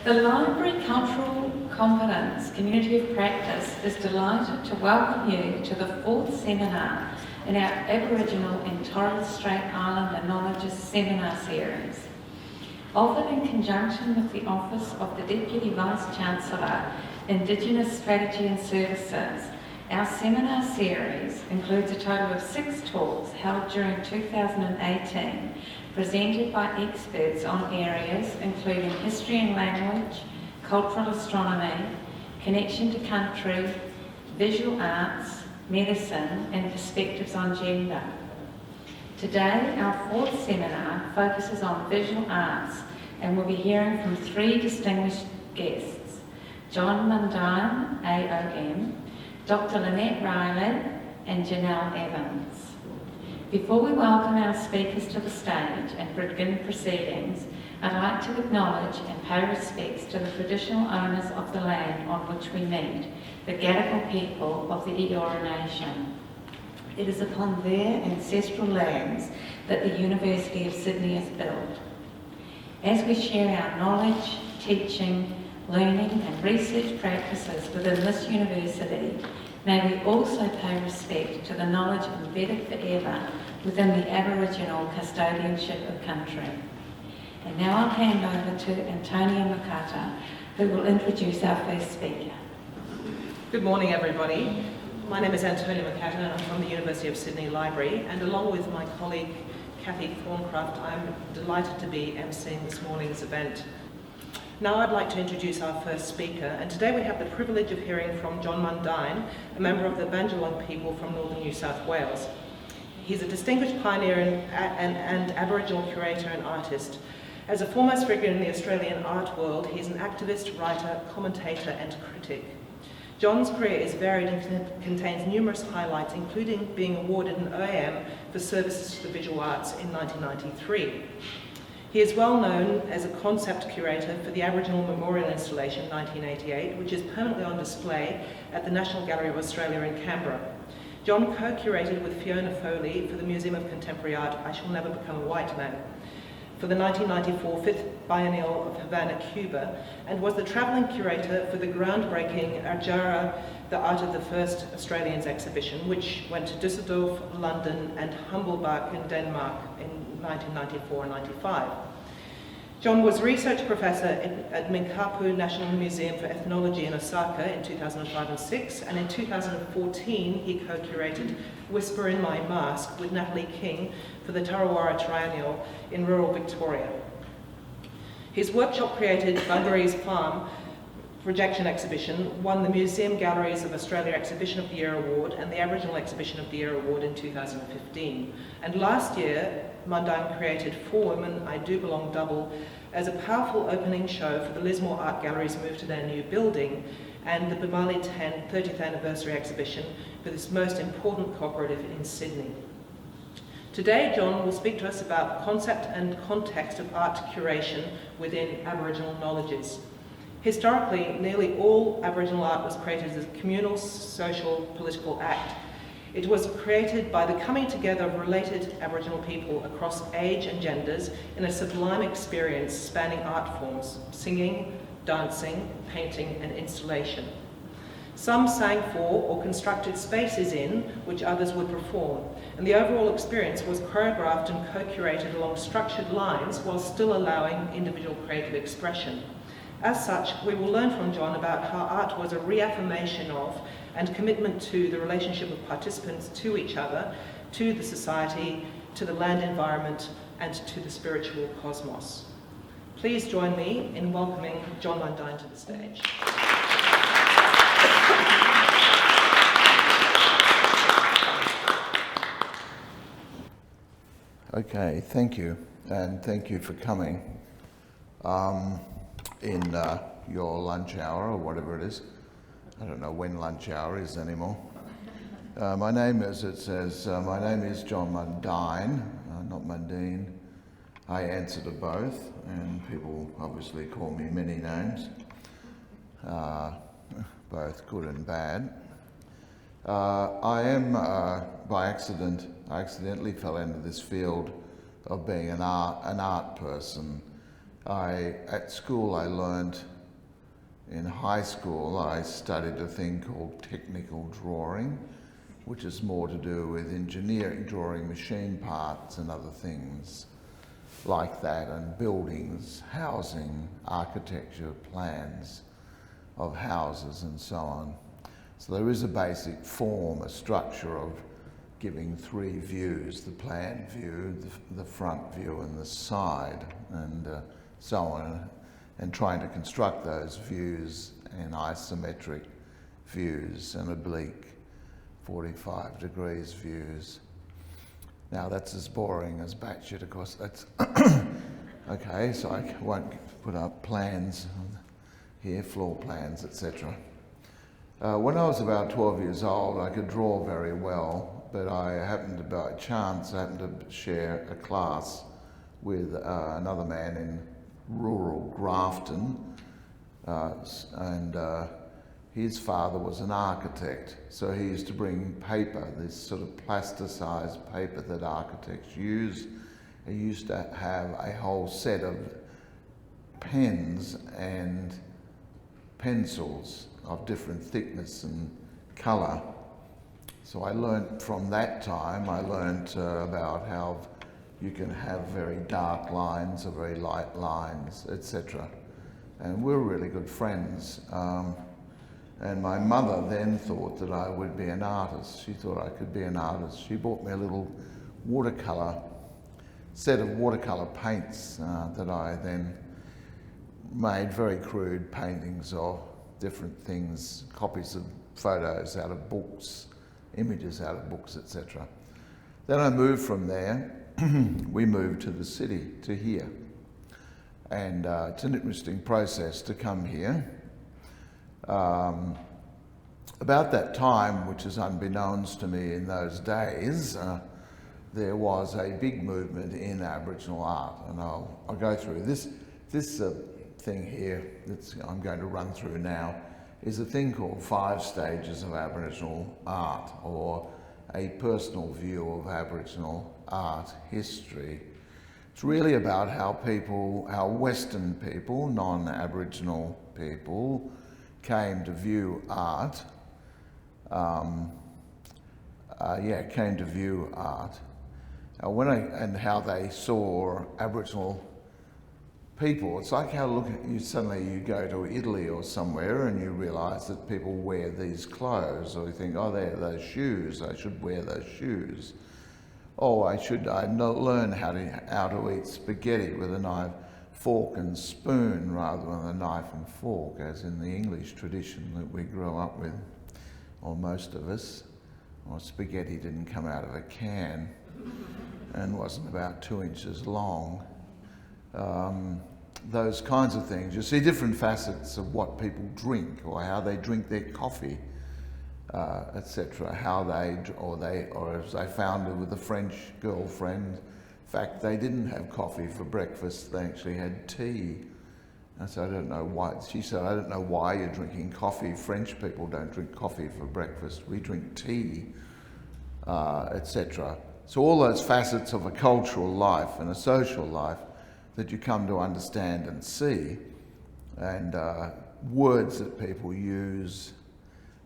The Library Cultural Competence Community of Practice is delighted to welcome you to the fourth seminar in our Aboriginal and Torres Strait Islander Knowledge Seminar Series. Offered in conjunction with the Office of the Deputy Vice-Chancellor, Indigenous Strategy and Services, our seminar series includes a total of 6 talks held during 2018, presented by experts on areas including history and language, cultural astronomy, connection to country, visual arts, medicine, and perspectives on gender. Today, our fourth seminar focuses on visual arts, and we'll be hearing from 3 distinguished guests: Djon Mundine OAM, Dr. Lynette Riley, and Janelle Evans. Before we welcome our speakers to the stage and begin proceedings, I'd like to acknowledge and pay respects to the traditional owners of the land on which we meet, the Gadigal people of the Eora Nation. It is upon their ancestral lands that the University of Sydney is built. As we share our knowledge, teaching, learning and research practices within this university, may we also pay respect to the knowledge embedded forever within the Aboriginal custodianship of country. And now I'll hand over to Antonia Catalan, who will introduce our first speaker. Good morning, everybody. My name is Antonia Catalan. I'm from the University of Sydney Library, and along with my colleague Cathy Thorncraft, I'm delighted to be emceeing this morning's event. Now I'd like to introduce our first speaker, and today we have the privilege of hearing from Djon Mundine, a member of the Bandjalung people from northern New South Wales. He's a distinguished pioneer and Aboriginal curator and artist. As a foremost figure in the Australian art world, he's an activist, writer, commentator and critic. Djon's career is varied and contains numerous highlights, including being awarded an OAM for services to the visual arts in 1993. He is well known as a concept curator for the Aboriginal Memorial Installation 1988, which is permanently on display at the National Gallery of Australia in Canberra. Djon co-curated with Fiona Foley for the Museum of Contemporary Art, I Shall Never Become a White Man, for the 1994 5th Biennial of Havana, Cuba, and was the travelling curator for the groundbreaking Arjara, the Art of the First Australians exhibition, which went to Düsseldorf, London and Hummelbach in Denmark in 1994 and 95. Djon was research professor at Minkapu National Museum for Ethnology in Osaka in 2005 and 6, and in 2014 he co-curated Whisper in My Mask with Natalie King for the Tarawara Triennial in rural Victoria. His workshop-created Bungaree's Farm projection exhibition won the Museum Galleries of Australia Exhibition of the Year Award and the Aboriginal Exhibition of the Year Award in 2015. And last year, Mundine created For Women, I Do Belong Double as a powerful opening show for the Lismore Art Gallery's move to their new building and the Bimali 10 30th Anniversary Exhibition for this most important cooperative in Sydney. Today, Djon will speak to us about the concept and context of art curation within Aboriginal knowledges. Historically, nearly all Aboriginal art was created as a communal, social, political act. It was created by the coming together of related Aboriginal people across age and genders in a sublime experience spanning art forms: singing, dancing, painting, and installation. Some sang for or constructed spaces in which others would perform, and the overall experience was choreographed and co-curated along structured lines while still allowing individual creative expression. As such, we will learn from Djon about how art was a reaffirmation of and commitment to the relationship of participants to each other, to the society, to the land environment, and to the spiritual cosmos. Please join me in welcoming Djon Mundine to the stage. Okay, thank you, and thank you for coming in your lunch hour or whatever it is. I don't know when lunch hour is anymore. My name is Djon Mundine, not Mundine. I answer to both, and people obviously call me many names, both good and bad. I am, by accident, I accidentally fell into this field of being an art person. At school I learned In high school, I studied a thing called technical drawing, which is more to do with engineering, drawing machine parts and other things like that, and buildings, housing, architecture, plans of houses and so on. So there is a basic form, a structure of giving three views: the plan view, the front view and the side, and so on, and trying to construct those views in isometric views and oblique 45 degrees views. Now that's as boring as batshit, of course. That's okay, so I won't put up plans here, floor plans, etc. When I was about 12 years old, I could draw very well, but I happened to, by chance, to share a class with another man in rural Grafton, and his father was an architect, so he used to bring paper, this sort of plasticised paper that architects use. He used to have a whole set of pens and pencils of different thickness and colour. So I learnt from that time, about how you can have very dark lines or very light lines, etc. And we're really good friends. And my mother then thought that I would be an artist. She thought I could be an artist. She bought me a little set of watercolour paints that I then made very crude paintings of different things, copies of photos out of books, images out of books, etc. Then I moved from there. We moved to the city, to here. And it's an interesting process to come here. About that time, which is unbeknownst to me in those days, there was a big movement in Aboriginal art, and I'll go through this thing here that I'm going to run through now is a thing called 5 Stages of Aboriginal Art, or a personal view of Aboriginal art history. It's really about how Western people, non-Aboriginal people, came to view art. Came to view art. And how they saw Aboriginal people. It's like how suddenly you go to Italy or somewhere and you realise that people wear these clothes, or you think, oh, they're those shoes, I should wear those shoes. Oh, I learn how to eat spaghetti with a knife, fork and spoon rather than a knife and fork, as in the English tradition that we grew up with, or most of us. Or spaghetti didn't come out of a can and wasn't about 2 inches long. Those kinds of things. You see different facets of what people drink, or how they drink their coffee, etc. Or as I found with a French girlfriend, in fact, they didn't have coffee for breakfast, they actually had tea. I said, I don't know why. She said, I don't know why you're drinking coffee. French people don't drink coffee for breakfast. We drink tea, etc. So all those facets of a cultural life and a social life that you come to understand and see, and words that people use.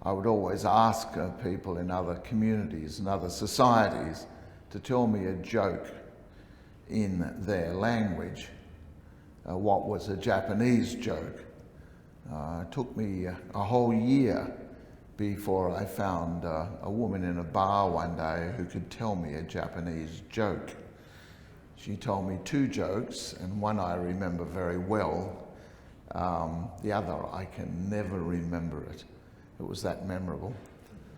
I would always ask people in other communities and other societies to tell me a joke in their language. What was a Japanese joke? It took me a whole year before I found a woman in a bar one day who could tell me a Japanese joke. She told me 2 jokes, and one I remember very well. The other, I can never remember it. It was that memorable,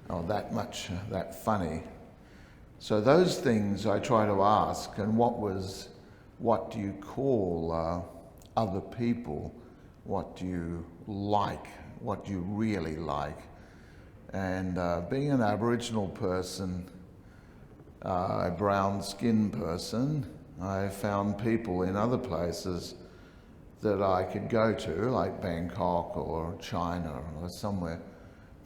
or that funny. So those things I try to ask, and what do you call other people? What do you like? What do you really like? And being an Aboriginal person, a brown-skinned person, I found people in other places that I could go to, like Bangkok or China or somewhere,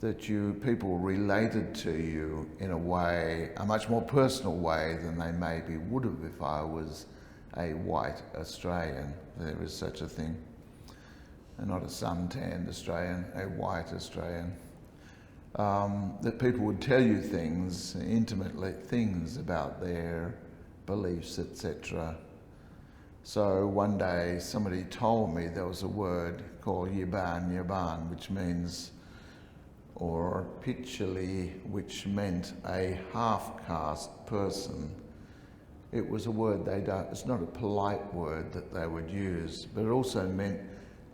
that people related to you in a way, a much more personal way than they maybe would have if I was a white Australian. There is such a thing. and not a suntanned Australian, a white Australian. That people would tell you things, intimately things about their beliefs, etc. So one day somebody told me there was a word called yaban, which means, or pitchali, which meant a half-caste person. It was a word it's not a polite word that they would use, but it also meant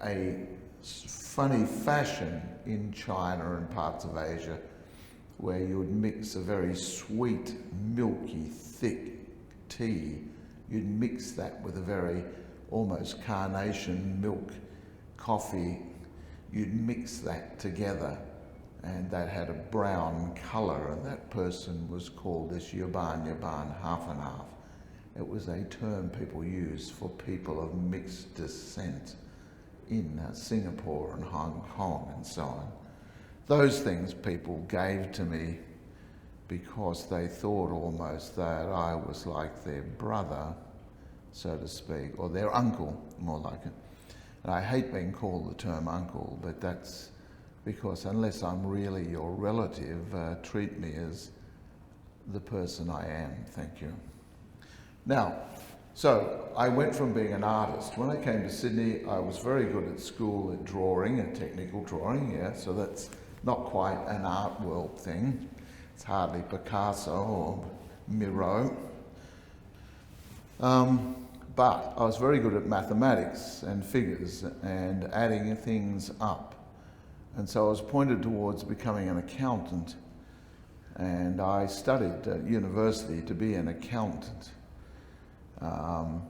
a funny fashion in China and parts of Asia where you would mix a very sweet, milky, thick tea. You'd mix that with a very almost carnation milk coffee. You'd mix that together, and that had a brown colour, and that person was called this yaban, half and half. It was a term people used for people of mixed descent in Singapore and Hong Kong and so on. Those things people gave to me because they thought almost that I was like their brother, so to speak, or their uncle, more like it. And I hate being called the term uncle, but that's because unless I'm really your relative, treat me as the person I am. Thank you. Now, so I went from being an artist. When I came to Sydney, I was very good at school at drawing, at technical drawing, yeah, so that's not quite an art world thing. It's hardly Picasso or Miro. But I was very good at mathematics and figures and adding things up. And so I was pointed towards becoming an accountant. And I studied at university to be an accountant. And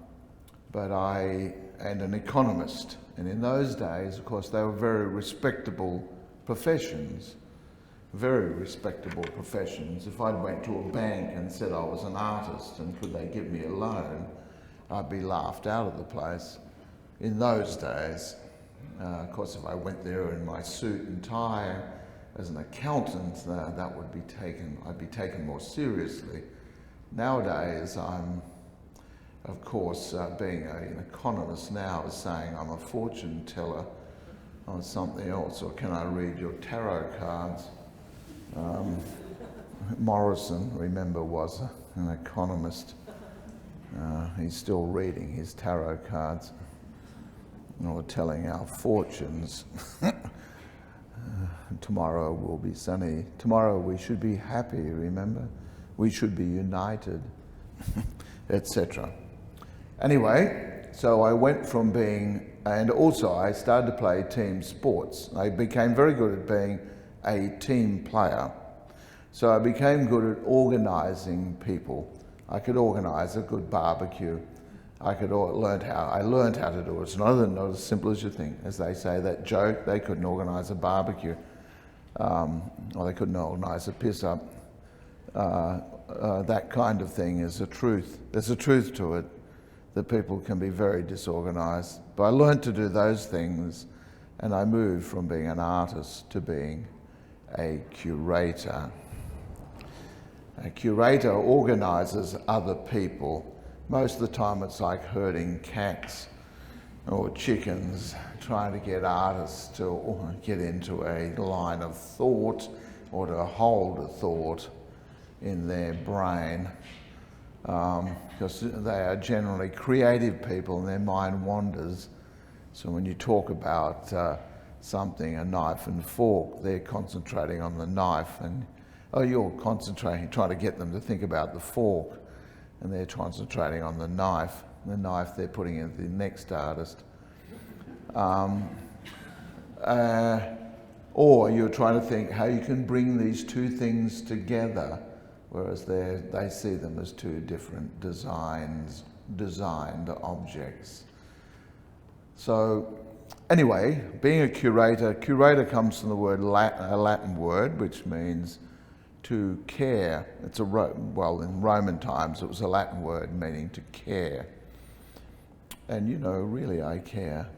an economist. And in those days, of course, they were very respectable professions. Very respectable professions. If I went to a bank and said I was an artist and could they give me a loan, I'd be laughed out of the place. In those days, of course, if I went there in my suit and tie as an accountant, that would be taken. I'd be taken more seriously. Nowadays, I'm, of course, being an economist now is saying I'm a fortune teller or something else, or can I read your tarot cards? Morrison, remember, was an economist. He's still reading his tarot cards, or telling our fortunes. Tomorrow will be sunny. Tomorrow we should be happy, remember? We should be united, etc. Anyway, so I went from being, and also I started to play team sports. I became very good at being a team player. So I became good at organising people. I could organise a good barbecue. I learned how to do it. It's not as simple as you think. As they say, that joke, they couldn't organise a barbecue. Or they couldn't organise a piss up. That kind of thing is a truth. There's a truth to it, that people can be very disorganised. But I learned to do those things, and I moved from being an artist to being a curator. A curator organises other people. Most of the time it's like herding cats or chickens, trying to get artists to get into a line of thought or to hold a thought in their brain, because they are generally creative people and their mind wanders. So when you talk about something, a knife and fork, they're concentrating on the knife, and you're concentrating, trying to get them to think about the fork, and they're concentrating on the knife. The knife they're putting into the next artist. Or you're trying to think how you can bring these two things together, whereas they see them as two different designed objects. So anyway, being a curator comes from the word a Latin word, which means to care. It's in Roman times it was a Latin word meaning to care. And really I care.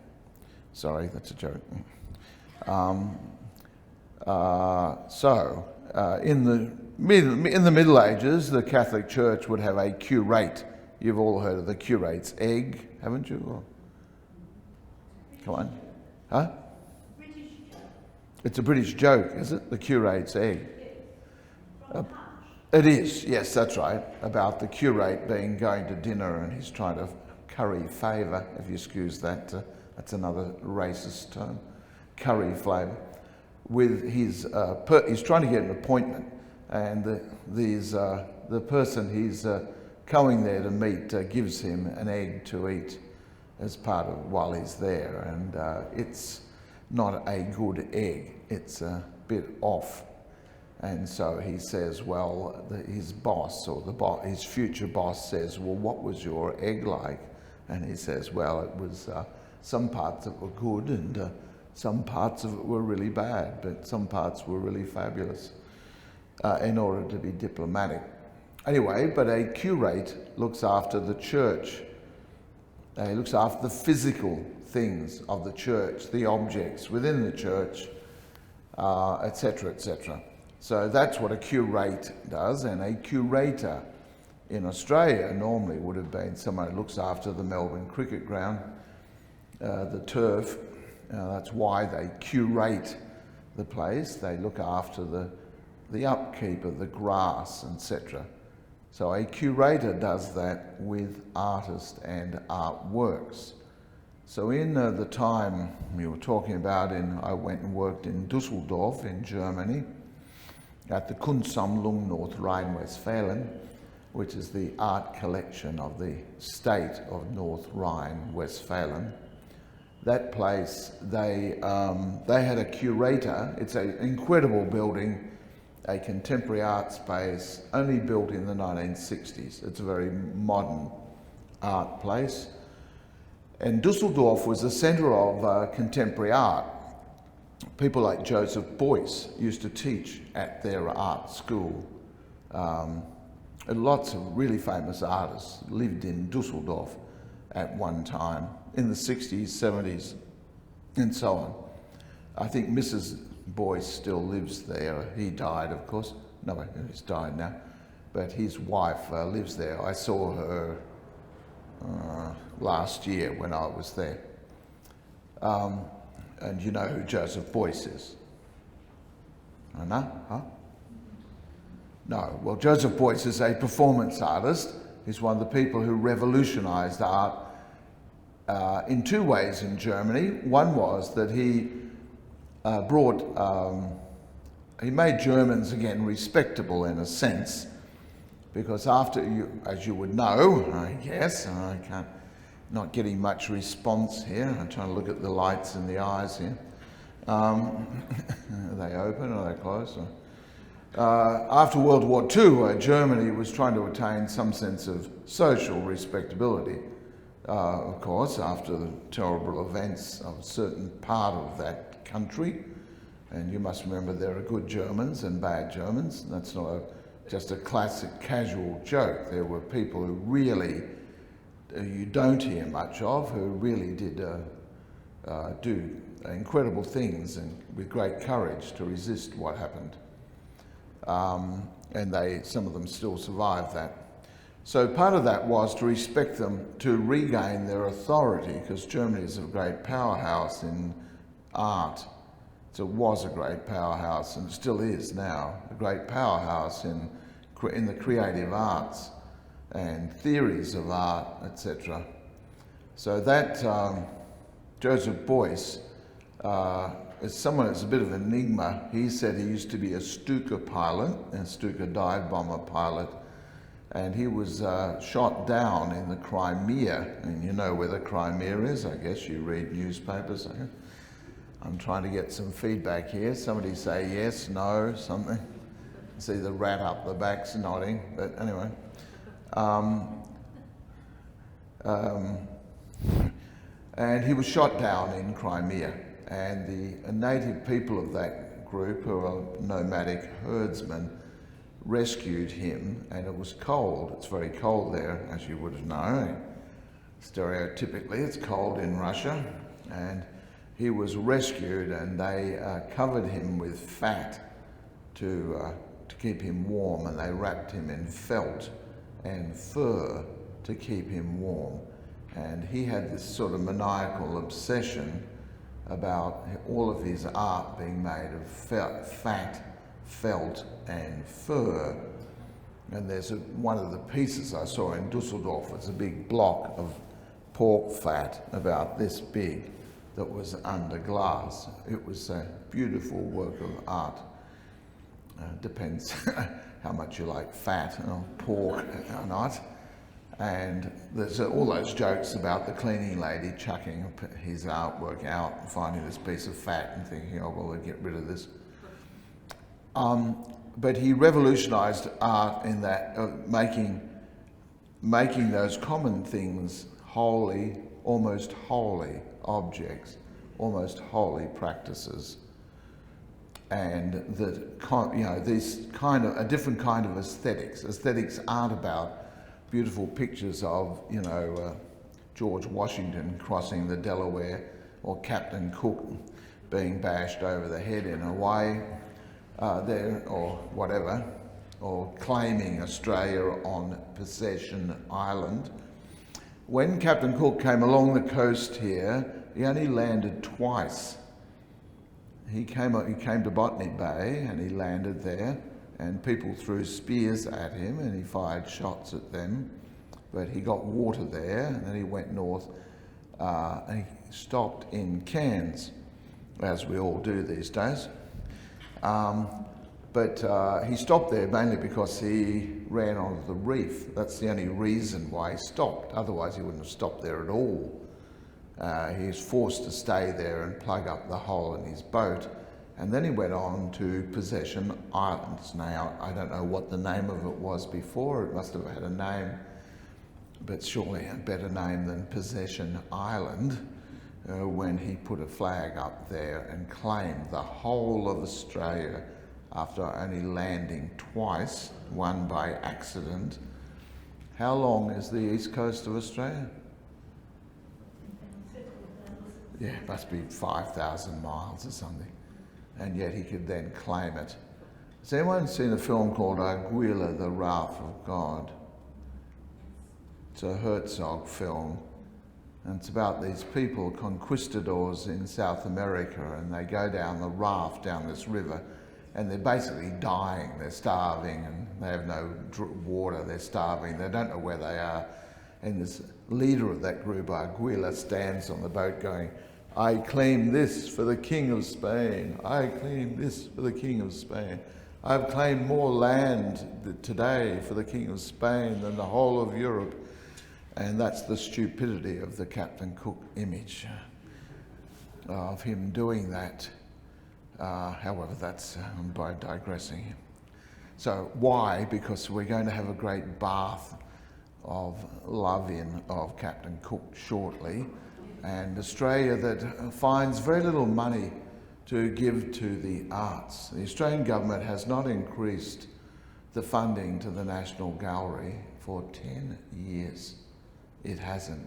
Sorry, that's a joke. In the Middle Ages, the Catholic Church would have a curate. You've all heard of the curate's egg, haven't you? Come on. Huh? It's a British joke, is it? The curate's egg. It is, yes, that's right. About the curate going to dinner and he's trying to curry favour, if you excuse that. That's another racist term. Curry flavour. With his, he's trying to get an appointment, and the person he's going there to meet gives him an egg to eat as part of while he's there, and it's not a good egg. It's a bit off. And so he says, well, his boss, or his future boss says, well, what was your egg like? And he says, well, it was, some parts of it were good and some parts of it were really bad, but some parts were really fabulous, in order to be diplomatic. Anyway, but a curate looks after the church. He looks after the physical things of the church, the objects within the church, etc., etc. So that's what a curate does, and a curator in Australia normally would have been someone who looks after the Melbourne cricket ground, the turf. That's why they curate the place. They look after the upkeep of the grass, etc. So a curator does that with artists and artworks. So in the time we were talking about, I went and worked in Düsseldorf in Germany at the Kunstsammlung North Rhine-Westphalen, which is the art collection of the state of North Rhine-Westphalen. That place, they had a curator. It's an incredible building, a contemporary art space, only built in the 1960s. It's a very modern art place. And Düsseldorf was the centre of contemporary art. People like Joseph Beuys used to teach at their art school. And lots of really famous artists lived in Düsseldorf at one time, in the 60s, 70s, and so on. I think Mrs. Beuys still lives there. He died, of course. No, he's died now. But his wife lives there. I saw her last year when I was there. And you know who Joseph Beuys is? I know, huh? No. Well, Joseph Beuys is a performance artist. He's one of the people who revolutionised art in two ways in Germany. One was that he he made Germans again respectable in a sense, because after as you would know, I guess, I can't, not getting much response here. I'm trying to look at the lights in the eyes here. Are they open or are they closed? After World War II, Germany was trying to attain some sense of social respectability. Of course, after the terrible events of a certain part of that country. And you must remember there are good Germans and bad Germans. That's not just a classic casual joke. There were people who really you don't hear much of, who really did do incredible things and with great courage to resist what happened. And some of them still survived that. So part of that was to respect them, to regain their authority, because Germany is a great powerhouse in art. So it was a great powerhouse, and still is now, a great powerhouse in the creative arts and theories of art, etc. So that Joseph Beuys is someone that's a bit of an enigma. He said he used to be a Stuka pilot, a Stuka dive bomber pilot, and he was shot down in the Crimea. And you know where the Crimea is, I guess. You read newspapers. I'm trying to get some feedback here. Somebody say yes, no, something. See the rat up the back's nodding, but anyway. And he was shot down in Crimea, and the native people of that group, who are nomadic herdsmen, rescued him, and it was cold. It's very cold there, as you would know. Stereotypically, it's cold in Russia, and he was rescued, and they covered him with fat to keep him warm, and they wrapped him in felt and fur to keep him warm. And he had this sort of maniacal obsession about all of his art being made of fat, felt and fur. And there's one of the pieces I saw in Dusseldorf, it's a big block of pork fat about this big that was under glass. It was a beautiful work of art. Depends how much you like fat or pork or not. And there's all those jokes about the cleaning lady chucking his artwork out and finding this piece of fat and thinking, oh, well, we'll get rid of this. But he revolutionised art in that, making those common things holy, almost holy objects, almost holy practices. And that, this kind of, a different kind of aesthetics. Aesthetics aren't about beautiful pictures of, George Washington crossing the Delaware or Captain Cook being bashed over the head in Hawaii there or whatever, or claiming Australia on Possession Island. When Captain Cook came along the coast here, he only landed twice. He came to Botany Bay and he landed there, and people threw spears at him and he fired shots at them, but he got water there, and then he went north and he stopped in Cairns, as we all do these days. But he stopped there mainly because he ran onto the reef. That's the only reason why he stopped. Otherwise he wouldn't have stopped there at all. He was forced to stay there and plug up the hole in his boat. And then he went on to Possession Islands. Now, I don't know what the name of it was before. It must have had a name, but surely a better name than Possession Island, when he put a flag up there and claimed the whole of Australia after only landing twice, one by accident. How long is the east coast of Australia? Yeah, it must be 5,000 miles or something. And yet he could then claim it. Has anyone seen a film called Anguilla, The Wrath of God? It's a Herzog film, and it's about these people, conquistadors in South America, and they go down the raft down this river, and they're basically dying, they're starving, and they have no water, they're starving, they don't know where they are. And this leader of that group, Anguilla, stands on the boat going, I claim this for the King of Spain. I claim this for the King of Spain. I've claimed more land today for the King of Spain than the whole of Europe. And that's the stupidity of the Captain Cook image of him doing that. However, that's by digressing. So why? Because we're going to have a great bath of love-in of Captain Cook shortly, and Australia that finds very little money to give to the arts. The Australian government has not increased the funding to the National Gallery for 10 years. It hasn't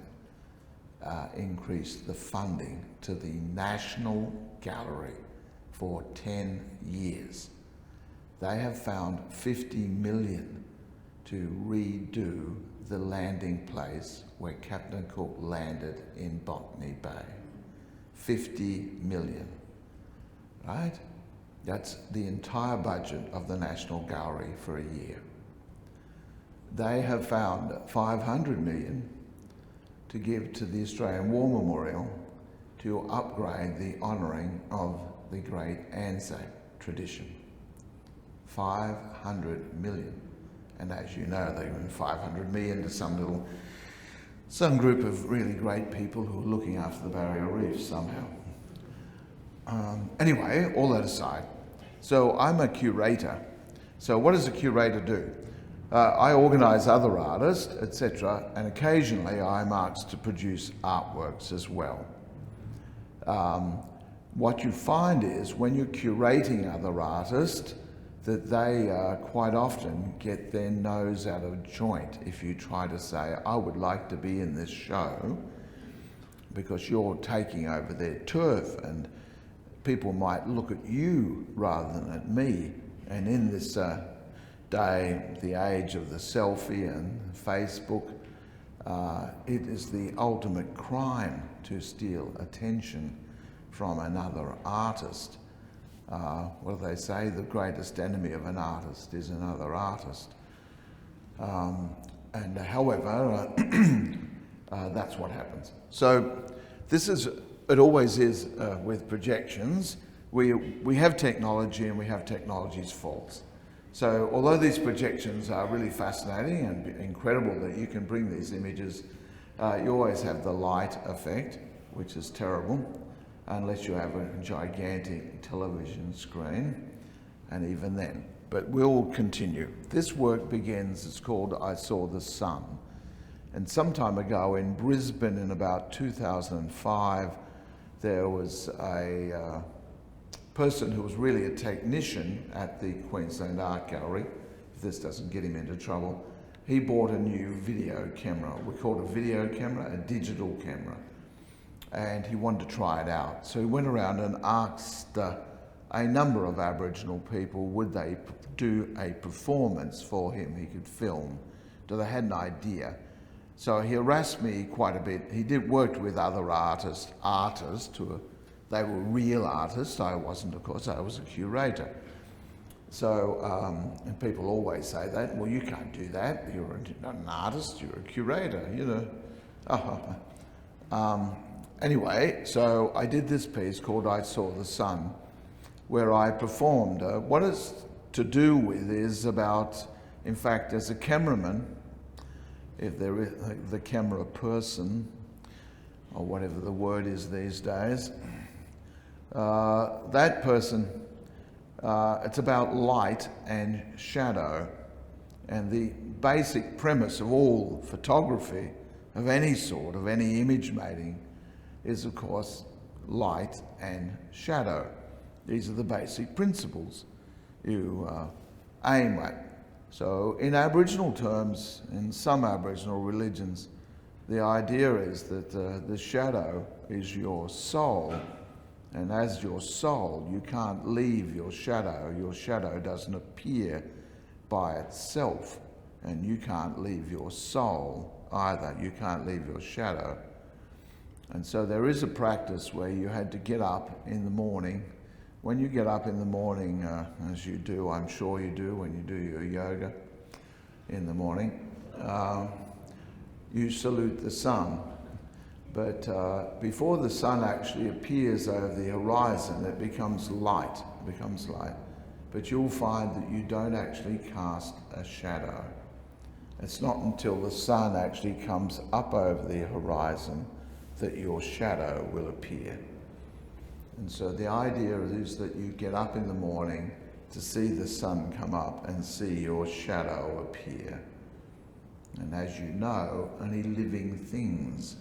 increased the funding to the National Gallery for 10 years. They have found 50 million to redo the landing place where Captain Cook landed in Botany Bay. 50 million, right? That's the entire budget of the National Gallery for a year. They have found 500 million to give to the Australian War Memorial to upgrade the honouring of the great Anzac tradition. 500 million. And as you know, they've given 500 million to some group of really great people who are looking after the barrier reef somehow. Anyway, all that aside, so I'm a curator. So what does a curator do? I organise other artists, etc., and occasionally I'm asked to produce artworks as well. What you find is when you're curating other artists, that they quite often get their nose out of joint if you try to say, I would like to be in this show, because you're taking over their turf, and people might look at you rather than at me. And in this day, the age of the selfie and Facebook, it is the ultimate crime to steal attention from another artist. What do they say? The greatest enemy of an artist is another artist. However, that's what happens. So it always is with projections. We have technology and we have technology's faults. So although these projections are really fascinating and incredible that you can bring these images, you always have the light effect, which is terrible, unless you have a gigantic television screen, and even then. But we'll continue. This work begins, it's called I Saw the Sun. And some time ago in Brisbane in about 2005, there was a person who was really a technician at the Queensland Art Gallery. If this doesn't get him into trouble, he bought a new video camera. We call it a video camera, a digital camera. And he wanted to try it out. So he went around and asked a number of Aboriginal people, would they do a performance for him he could film? They had an idea. So he harassed me quite a bit. He worked with other artists who they were real artists. I wasn't, of course, I was a curator. So, and people always say that, well, you can't do that. You're not an artist, you're a curator, you know. Anyway, so I did this piece called I Saw the Sun, where I performed. What it's to do with is about, in fact, as a cameraman, if there is the camera person, or whatever the word is these days, that person, it's about light and shadow. And the basic premise of all photography, of any sort, of any image making, is of course light and shadow. These are the basic principles you aim at. So in Aboriginal terms, in some Aboriginal religions, the idea is that the shadow is your soul. And as your soul, you can't leave your shadow. Your shadow doesn't appear by itself. And you can't leave your soul either. You can't leave your shadow. And so there is a practice where you had to get up in the morning. When you get up in the morning, as you do, I'm sure you do when you do your yoga in the morning, you salute the sun. But before the sun actually appears over the horizon, it becomes light. But you'll find that you don't actually cast a shadow. It's not until the sun actually comes up over the horizon that your shadow will appear. And so the idea is that you get up in the morning to see the sun come up and see your shadow appear. And as you know, only living things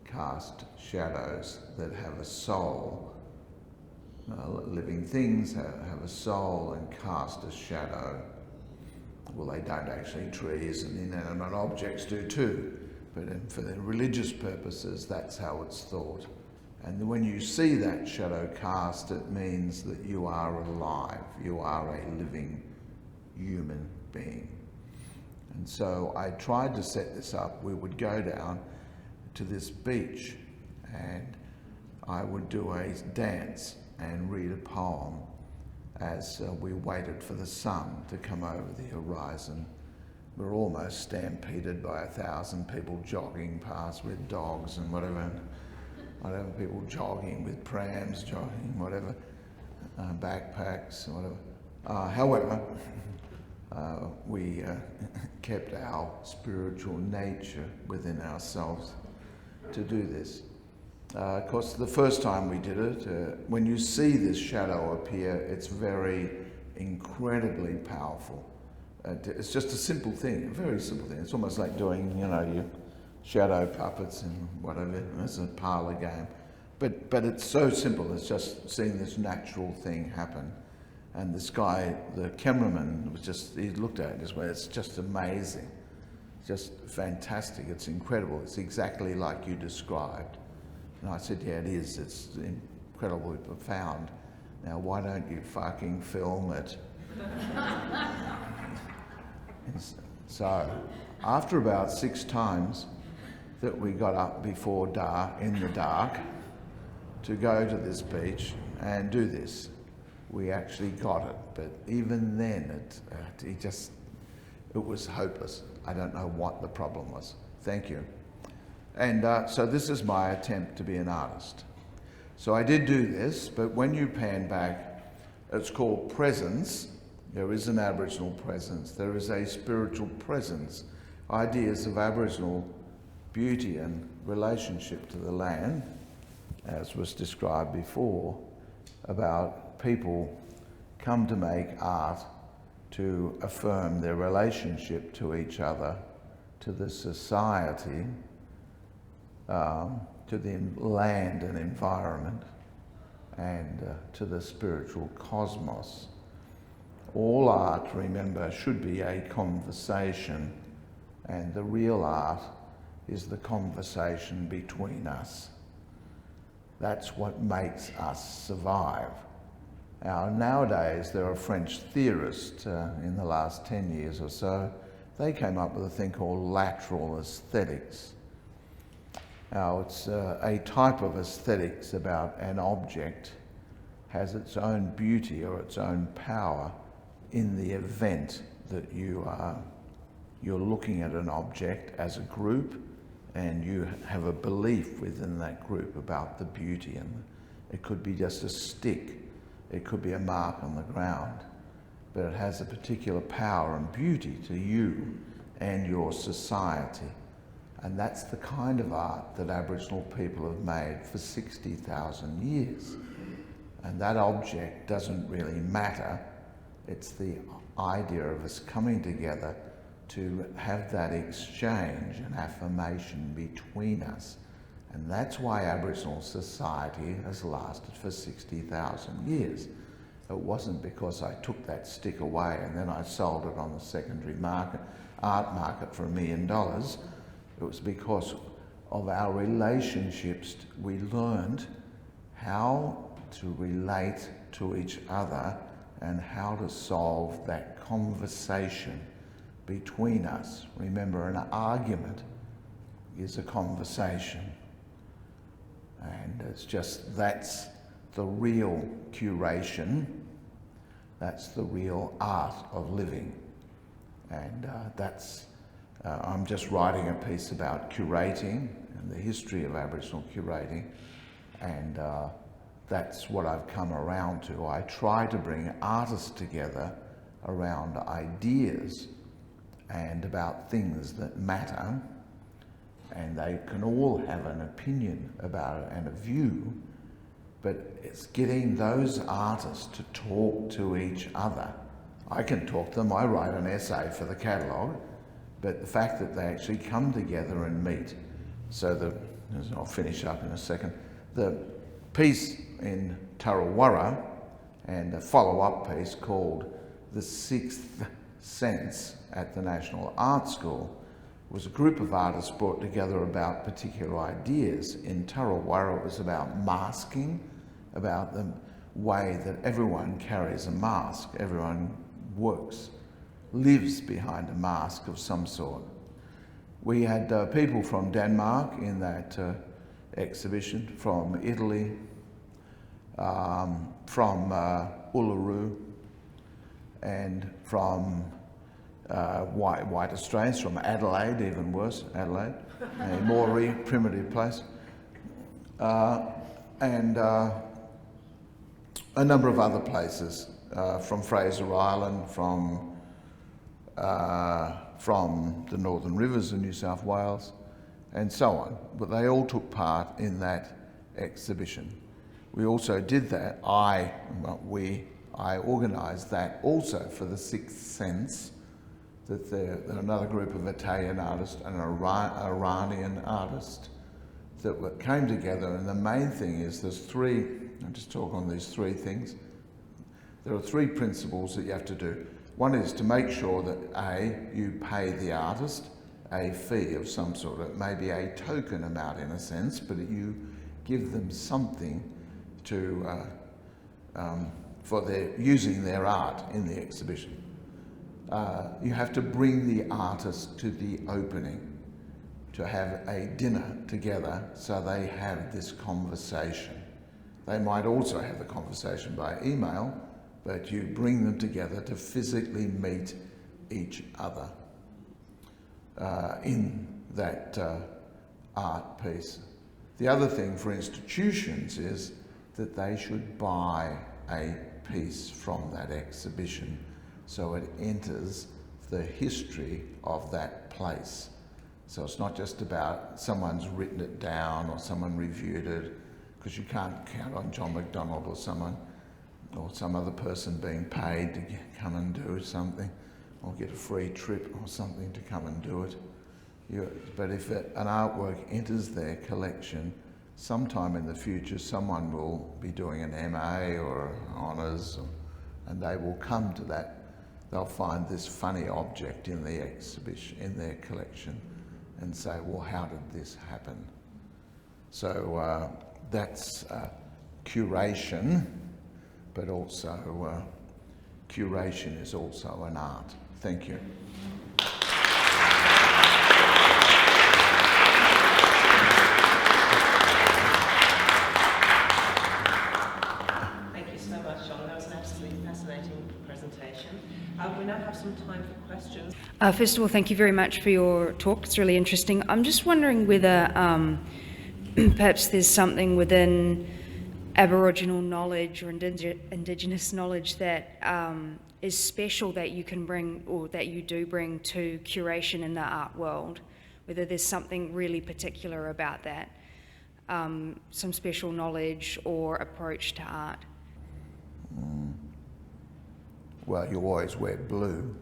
cast shadows that have a soul. Living things have a soul and cast a shadow. Well, they don't actually. Trees and inanimate objects do too. But for the religious purposes, that's how it's thought. And when you see that shadow cast, it means that you are alive. You are a living human being. And so I tried to set this up. We would go down to this beach and I would do a dance and read a poem as we waited for the sun to come over the horizon. We're almost stampeded by 1,000 people jogging past with dogs and whatever, people jogging with prams, jogging, whatever, backpacks, whatever. However, we kept our spiritual nature within ourselves to do this. Of course, the first time we did it, when you see this shadow appear, it's very incredibly powerful. It's just a simple thing, a very simple thing. It's almost like doing, your shadow puppets and whatever. It's a parlour game. But it's so simple. It's just seeing this natural thing happen. And this guy, the cameraman, he looked at it this way. It's just amazing. Just fantastic. It's incredible. It's exactly like you described. And I said, yeah, it is. It's incredibly profound. Now, why don't you fucking film it? So, after about 6 times that we got up before dark, in the dark, to go to this beach and do this. We actually got it, but even then it was hopeless. I don't know what the problem was. Thank you. And so this is my attempt to be an artist. So I did do this, but when you pan back, it's called presence. There is an Aboriginal presence. There is a spiritual presence. Ideas of Aboriginal beauty and relationship to the land, as was described before, about people come to make art to affirm their relationship to each other, to the society, to the land and environment, and to the spiritual cosmos. All art, remember, should be a conversation, and the real art is the conversation between us. That's what makes us survive. Now, nowadays, there are French theorists in the last 10 years or so. They came up with a thing called lateral aesthetics. Now, it's a type of aesthetics about an object has its own beauty or its own power in the event that you're looking at an object as a group, and you have a belief within that group about the beauty. And it could be just a stick, it could be a mark on the ground, but it has a particular power and beauty to you and your society. And that's the kind of art that Aboriginal people have made for 60,000 years. And that object doesn't really matter. It's the idea of us coming together to have that exchange and affirmation between us. And that's why Aboriginal society has lasted for 60,000 years. It wasn't because I took that stick away and then I sold it on the secondary market, art market for $1 million. It was because of our relationships. We learned how to relate to each other and how to solve that conversation between us. Remember, an argument is a conversation. And it's just, that's the real curation. That's the real art of living. And I'm just writing a piece about curating and the history of Aboriginal curating. And that's what I've come around to. I try to bring artists together around ideas and about things that matter, and they can all have an opinion about it and a view, but it's getting those artists to talk to each other. I can talk to them, I write an essay for the catalogue, but the fact that they actually come together and meet. So I'll finish up in a second. The piece in Tarawara and a follow-up piece called The Sixth Sense at the National Art School was a group of artists brought together about particular ideas. In Tarawara, it was about masking, about the way that everyone carries a mask, everyone lives behind a mask of some sort. We had people from Denmark in that exhibition, from Italy, from Uluru, and from white Australians, from Adelaide, even worse, Adelaide, a more primitive place, and a number of other places, from Fraser Island, from the Northern Rivers of New South Wales, and so on. But they all took part in that exhibition. We also did that. I organised that also for the Sixth Sense, that another group of Italian artists and an Iranian artist that came together. And the main thing is I'll just talk on these three things. There are three principles that you have to do. One is to make sure that you pay the artist a fee of some sort. It may be a token amount in a sense, but you give them something for using their art in the exhibition. You have to bring the artist to the opening, to have a dinner together so they have this conversation. They might also have the conversation by email, but you bring them together to physically meet each other in that art piece. The other thing for institutions is that they should buy a piece from that exhibition so it enters the history of that place. So it's not just about someone's written it down or someone reviewed it, because you can't count on John McDonald or someone or some other person being paid to come and do something or get a free trip or something to come and do it. But if an artwork enters their collection, sometime in the future someone will be doing an MA or honours, and they will come to that. They'll find this funny object in the exhibition, in their collection, and say, well, how did this happen? So that's curation, but also curation is also an art. Thank you. Thank you so much, John. That was an absolutely fascinating presentation. We now have some time for questions. First of all, thank you very much for your talk. It's really interesting. I'm just wondering whether perhaps there's something within Aboriginal knowledge or Indigenous knowledge that is special that you can bring, or that you do bring, to curation in the art world, whether there's something really particular about that, some special knowledge or approach to art. Well, you always wear blue.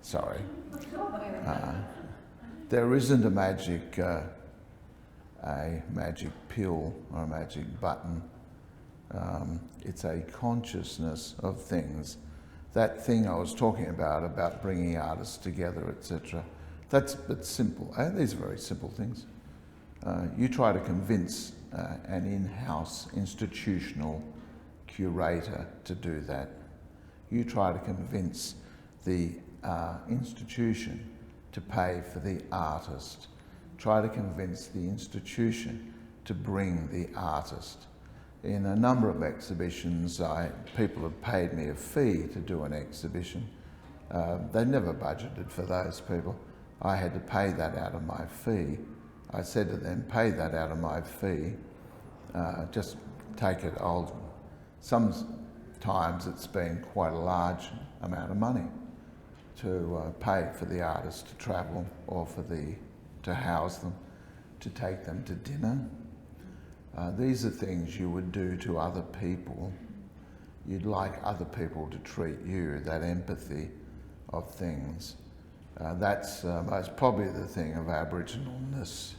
Sorry. There isn't a magic pill or a magic button. It's a consciousness of things. That thing I was talking about bringing artists together, etc. It's simple. These are very simple things. You try to convince an in-house institutional curator to do that. You try to convince the institution to pay for the artist. Try to convince the institution to bring the artist. In a number of exhibitions, people have paid me a fee to do an exhibition. They never budgeted for those people. I had to pay that out of my fee. I said to them, pay that out of my fee. Just take it. Sometimes it's been quite a large amount of money to pay for the artist to travel, or to house them, to take them to dinner. These are things you would do to other people. You'd like other people to treat you, that empathy of things. That's most probably the thing of Aboriginalness,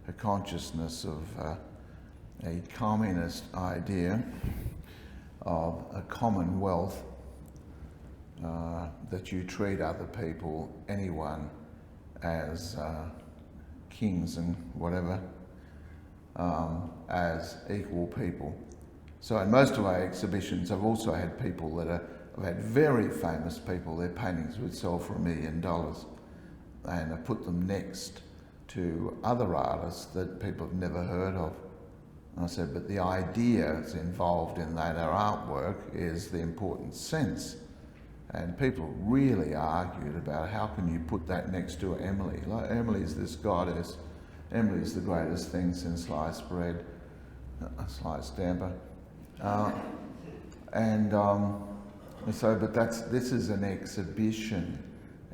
a consciousness of a communist idea of a commonwealth, that you treat other people, anyone, as kings and whatever, as equal people. So in most of our exhibitions, I've also had people I've had very famous people, their paintings would sell for $1 million, and I put them next to other artists that people have never heard of. And I said, but the ideas involved in that artwork is the important sense. And people really argued about how can you put that next to Emily. Like, Emily's this goddess. Emily's the greatest thing since sliced bread, sliced damper. This is an exhibition.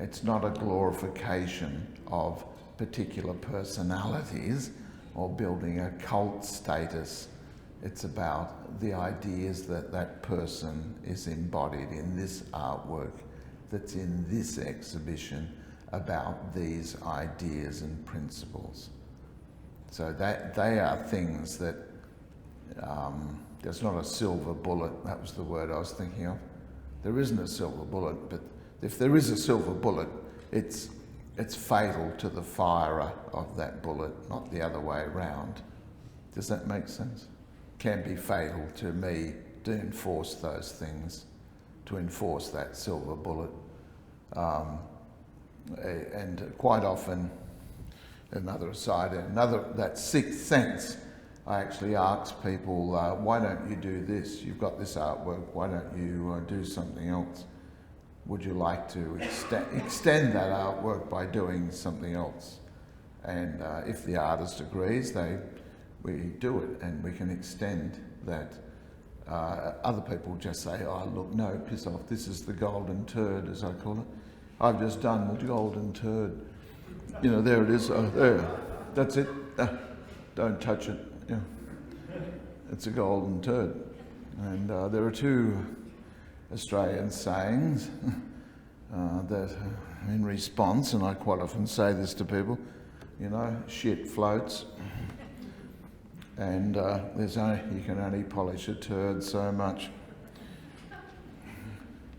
It's not a glorification of particular personalities or building a cult status. It's about the ideas that that person is embodied in this artwork that's in this exhibition about these ideas and principles. So that they are things that there's not a silver bullet. That was the word I was thinking of. There isn't a silver bullet, but if there is a silver bullet, it's fatal to the firer of that bullet, not the other way around. Does that make sense? Can be fatal to me to enforce those things, to enforce that silver bullet. And quite often another aside, that sixth sense, I actually ask people, why don't you do this? You've got this artwork, why don't you do something else? Would you like to extend that artwork by doing something else? And if the artist agrees, we do it and we can extend that. Other people just say, oh look, no, piss off, this is the golden turd, as I call it. I've just done the golden turd. You know, there it is, there, that's it, don't touch it. Yeah. It's a golden turd. And there are two Australian sayings that in response, and I quite often say this to people, you know, shit floats. And you can only polish a turd so much.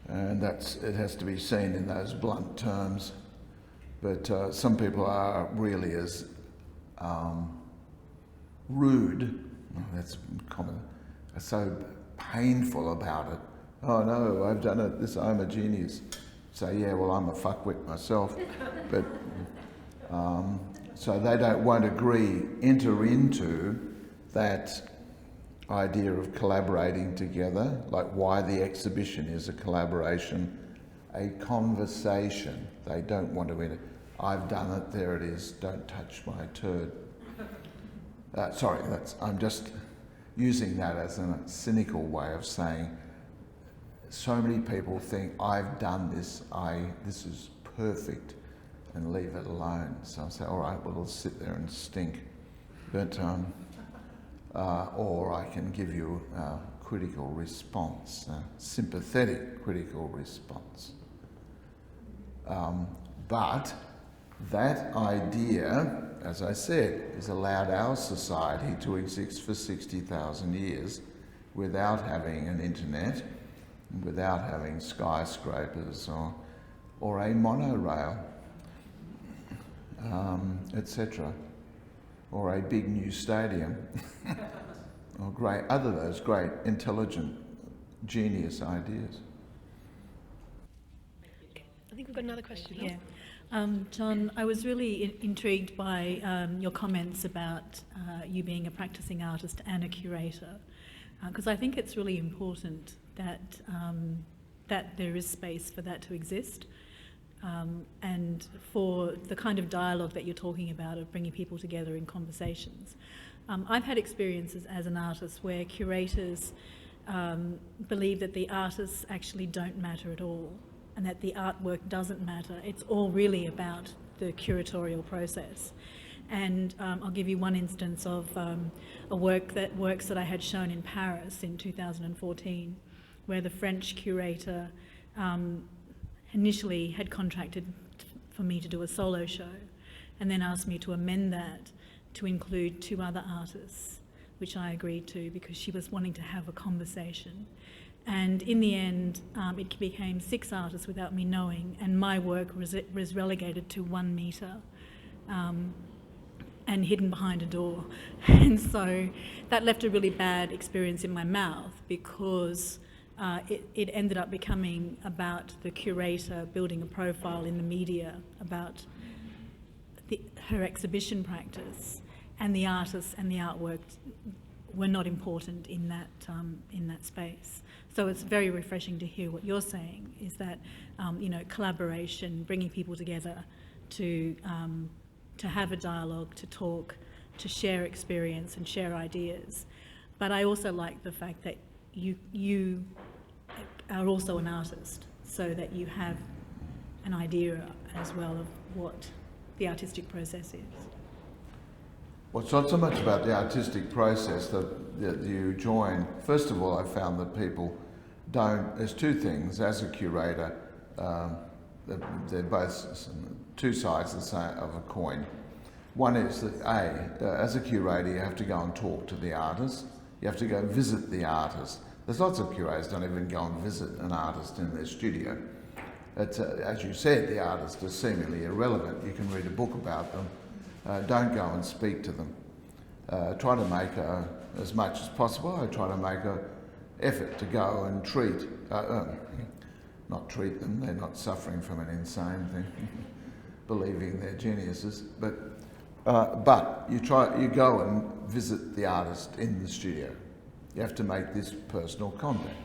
And it has to be seen in those blunt terms. But some people are really as rude, that's common, are so painful about it. Oh no, I've done it, I'm a genius. So yeah, well, I'm a fuckwit myself. But so they won't enter into that idea of collaborating together, like why the exhibition is a collaboration, a conversation. They don't want to enter. I've done it, there it is, don't touch my turd. Sorry, I'm just using that as a cynical way of saying, so many people think, I've done this, this is perfect, and leave it alone. So I say, all right, well, it'll sit there and stink. But, or I can give you a critical response, a sympathetic critical response. But that idea, as I said, has allowed our society to exist for 60,000 years without having an internet, without having skyscrapers or a monorail, etc., or a big new stadium, or other those great, intelligent, genius ideas. I think we've got another question. Yeah. John, I was really intrigued by your comments about you being a practicing artist and a curator, because I think it's really important that that there is space for that to exist, and for the kind of dialogue that you're talking about of bringing people together in conversations. I've had experiences as an artist where curators believe that the artists actually don't matter at all, and that the artwork doesn't matter. It's all really about the curatorial process. And I'll give you one instance of works that I had shown in Paris in 2014, where the French curator initially had contracted for me to do a solo show, and then asked me to amend that to include 2 other artists, which I agreed to because she was wanting to have a conversation. And in the end, it became 6 artists without me knowing, and my work was relegated to 1 metre and hidden behind a door. And so that left a really bad experience in my mouth, because it ended up becoming about the curator building a profile in the media about her exhibition practice, and the artists and the artwork were not important in that space. So it's very refreshing to hear what you're saying, is that collaboration, bringing people together to have a dialogue, to talk, to share experience and share ideas. But I also like the fact that you are also an artist, so that you have an idea as well of what the artistic process is. Well, it's not so much about the artistic process that you join. First of all, I found that people don't, there's 2 things. As a curator, they're both 2 sides of a coin. One is that as a curator, you have to go and talk to the artist. You have to go visit the artist. There's lots of curators don't even go and visit an artist in their studio. It's, as you said, the artist is seemingly irrelevant. You can read a book about them. Don't go and speak to them. Try to make, as much as possible, I try to make an effort to go and not treat them, they're not suffering from an insane thing, believing they're geniuses, but But you go and visit the artist in the studio. You have to make this personal contact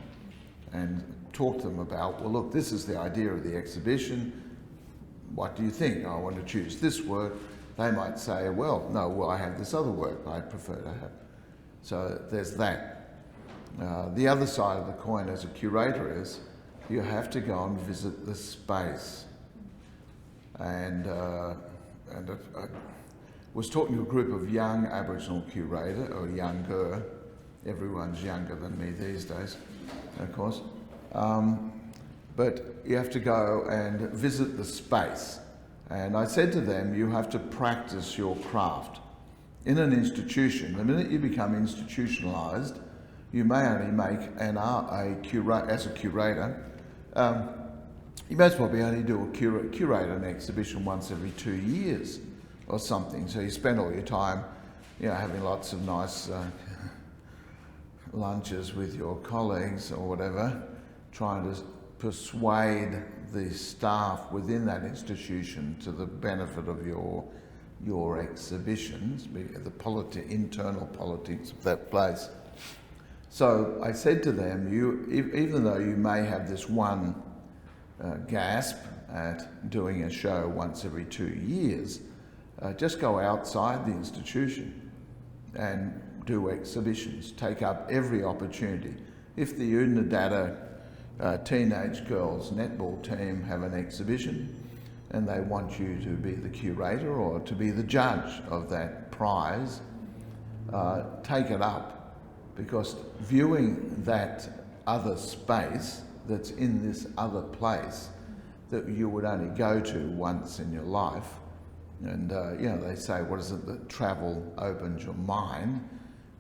and talk to them about, well, look, this is the idea of the exhibition. What do you think? I want to choose this work. They might say, well, no, well, I have this other work I'd prefer to have. So there's that. The other side of the coin as a curator is you have to go and visit the space. And I was talking to a group of young Aboriginal curators, or younger. Everyone's younger than me these days, of course. But you have to go and visit the space. And I said to them, you have to practice your craft. In an institution, the minute you become institutionalised, you may only make as a curator, you most probably only do curate an exhibition once every 2 years or something. So you spend all your time, having lots of nice lunches with your colleagues or whatever, trying to persuade the staff within that institution to the benefit of your exhibitions, the internal politics of that place. So I said to them, even though you may have this one gasp at doing a show once every 2 years, just go outside the institution and do exhibitions. Take up every opportunity. If the Unadada teenage girls netball team have an exhibition and they want you to be the curator or to be the judge of that prize, take it up, because viewing that other space that's in this other place that you would only go to once in your life, and they say, what is it, that travel opens your mind?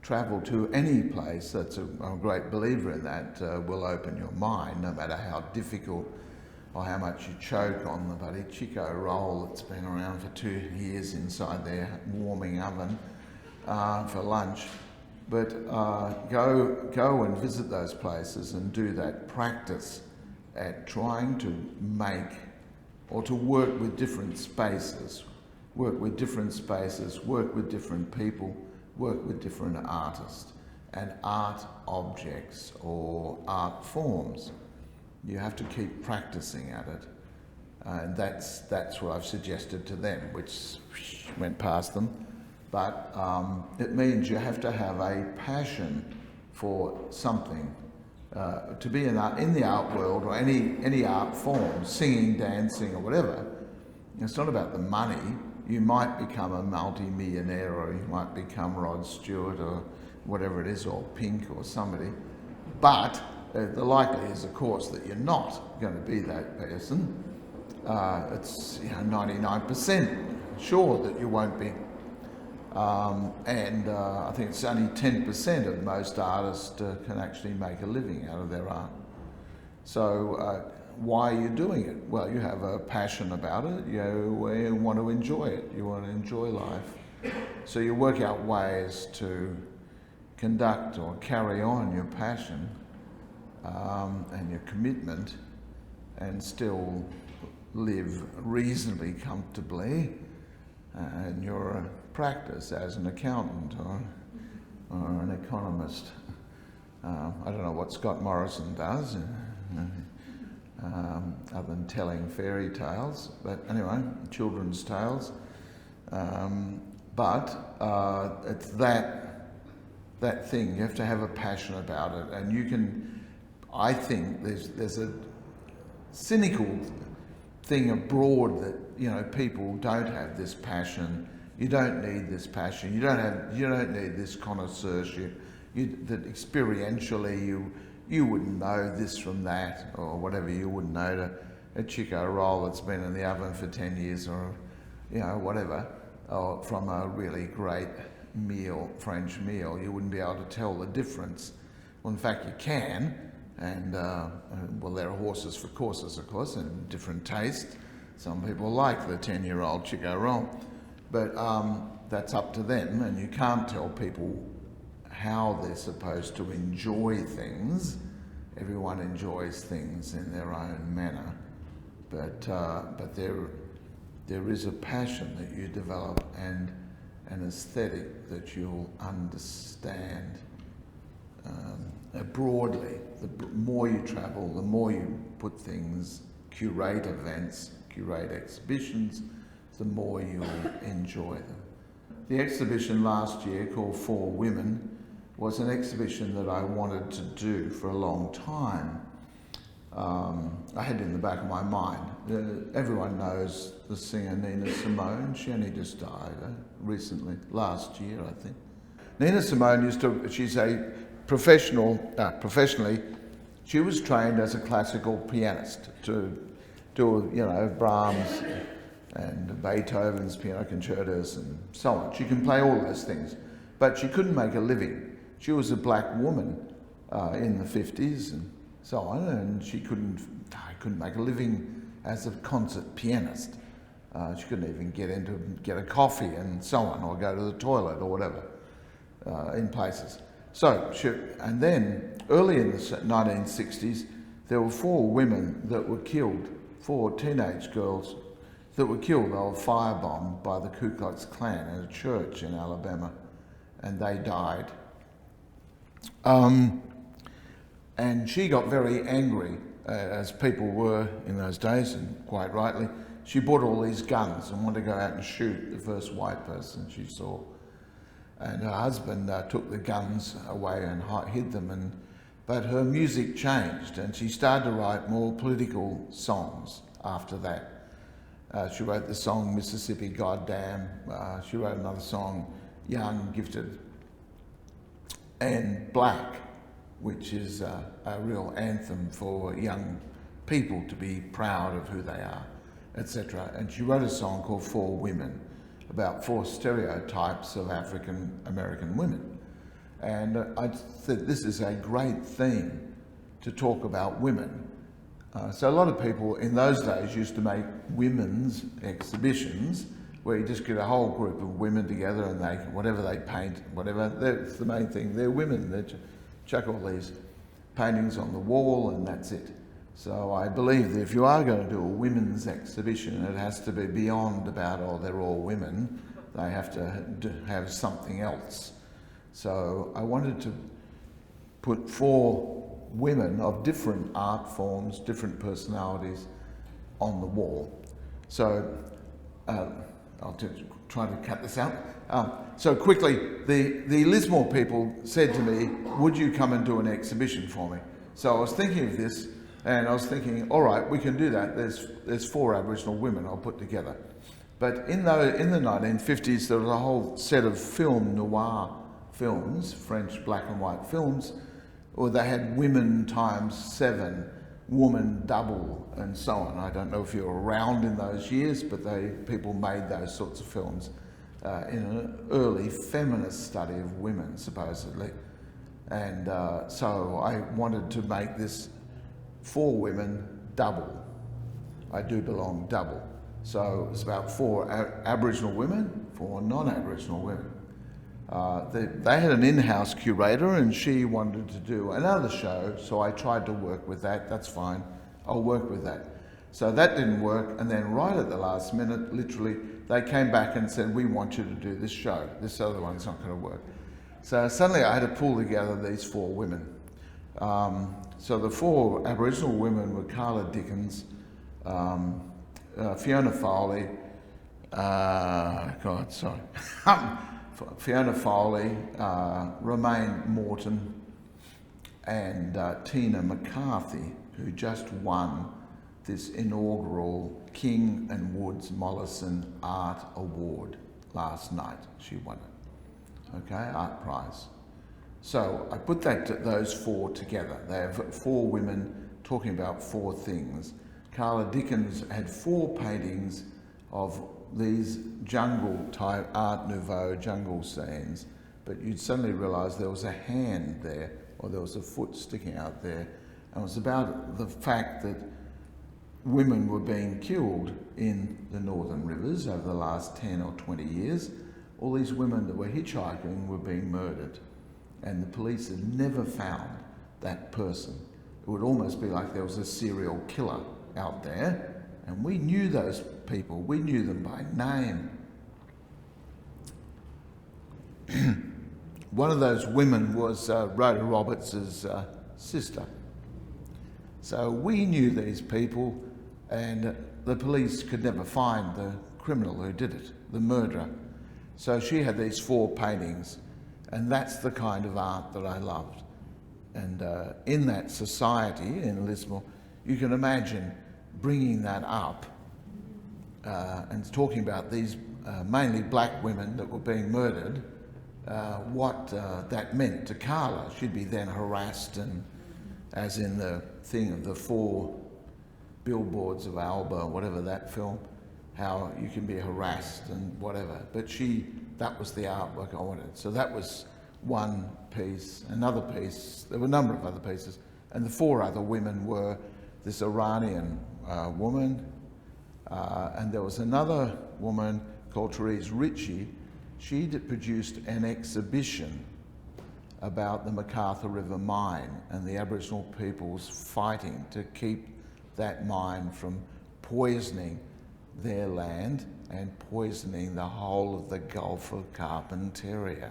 Travel to any place, that's I'm a great believer in that, will open your mind, no matter how difficult or how much you choke on the bloody Chico roll that's been around for 2 years inside their warming oven for lunch. But go and visit those places and do that practice at trying to make or to work with different spaces, work with different people, work with different artists and art objects or art forms. You have to keep practicing at it. And that's what I've suggested to them, which went past them. But it means you have to have a passion for something. To be in the art world or any art form, singing, dancing or whatever, it's not about the money. You might become a multi-millionaire, or you might become Rod Stewart or whatever it is, or Pink or somebody. But the likelihood is, of course, that you're not going to be that person. It's 99% sure that you won't be. I think it's only 10% of most artists can actually make a living out of their art. So why are you doing it? Well, you have a passion about it. You want to enjoy it. You want to enjoy life. So you work out ways to conduct or carry on your passion and your commitment and still live reasonably comfortably in your practice as an accountant or an economist. I don't know what Scott Morrison does, other than telling fairy tales, but anyway, children's tales. But it's that thing. You have to have a passion about it, and you can. I think there's a cynical thing abroad that people don't have this passion. You don't need this passion. You don't need this connoisseurship. That experientially you wouldn't know this from that or whatever. You wouldn't know a Chico roll that's been in the oven for 10 years or whatever, or from a really great meal, French meal. You wouldn't be able to tell the difference. Well, in fact, you can. And there are horses for courses, of course, and different tastes. Some people like the 10-year-old Chico roll, but that's up to them, and you can't tell people how they're supposed to enjoy things. Everyone enjoys things in their own manner, but there is a passion that you develop, and an aesthetic that you'll understand broadly. The more you travel, the more you put things, curate events, curate exhibitions, the more you'll enjoy them. The exhibition last year, called For Women, was an exhibition that I wanted to do for a long time. I had it in the back of my mind. Everyone knows the singer Nina Simone. She only just died recently, last year, I think. Nina Simone she's a professionally, she was trained as a classical pianist to do, Brahms and Beethoven's piano concertos and so on. She can play all those things, but she couldn't make a living. She was a black woman in the 50s and so on, and she couldn't make a living as a concert pianist. She couldn't even get a coffee and so on, or go to the toilet or whatever in places. And then early in the 1960s, there were 4 women that were killed, 4 teenage girls that were killed. They were firebombed by the Ku Klux Klan in a church in Alabama, and they died. And she got very angry, as people were in those days, and quite rightly. She bought all these guns and wanted to go out and shoot the first white person she saw. And her husband took the guns away and hid them, but her music changed, and she started to write more political songs after that. She wrote the song Mississippi Goddamn. She wrote another song, Young, Gifted, and Black, which is a real anthem for young people to be proud of who they are, etc. And she wrote a song called For Women, about 4 stereotypes of African American women. And I think this is a great theme to talk about women. So a lot of people in those days used to make women's exhibitions where you just get a whole group of women together and whatever they paint, that's the main thing. They're women. They chuck all these paintings on the wall and that's it. So I believe that if you are going to do a women's exhibition, it has to be beyond about, they're all women. They have to have something else. So I wanted to put 4 women of different art forms, different personalities on the wall. So I'll try to cut this out. So quickly, the Lismore people said to me, would you come and do an exhibition for me? So I was thinking of this, and I was thinking, all right, we can do that. There's 4 Aboriginal women I'll put together. But in the 1950s, there was a whole set of film noir films, French black and white films, or they had women ×7, woman double, and so on. I don't know if you were around in those years, but people made those sorts of films in an early feminist study of women, supposedly. And so I wanted to make this 4 women double. I do belong double. So it's about 4 Aboriginal women, 4 non-Aboriginal women. They had an in-house curator and she wanted to do another show, so I tried to work with that. That's fine, I'll work with that. So that didn't work, and then right at the last minute, literally, they came back and said, we want you to do this show. This other one's not going to work. So suddenly I had to pull together these 4 women. So the 4 Aboriginal women were Carla Dickens, Fiona Foley, Fiona Foley, Romaine Morton, and Tina McCarthy, who just won this inaugural King and Woods Mollison Art Award last night. She won it, okay, Art Prize. So I put those 4 together. They have 4 women talking about 4 things. Carla Dickens had 4 paintings of these jungle type Art Nouveau jungle scenes, but you'd suddenly realise there was a hand there, or there was a foot sticking out there, and it was about the fact that women were being killed in the Northern Rivers over the last 10 or 20 years. All these women that were hitchhiking were being murdered, and the police had never found that person. It would almost be like there was a serial killer out there, and we knew those people, we knew them by name. one of those women was Rhoda Roberts' sister. So we knew these people, and the police could never find the criminal who did it, the murderer. So she had these 4 paintings, and that's the kind of art that I loved. And in that society in Lismore, you can imagine bringing that up and talking about these mainly black women that were being murdered, what that meant to Carla. She'd be then harassed, and as in the thing of the 4 billboards of Alba, whatever that film, how you can be harassed and whatever. But that was the artwork I wanted. So that was one piece. Another piece, there were a number of other pieces, and the 4 other women were this Iranian woman, and there was another woman called Torres. She'd produced an exhibition about the MacArthur River mine and the Aboriginal peoples fighting to keep that mine from poisoning their land and poisoning the whole of the Gulf of Carpentaria,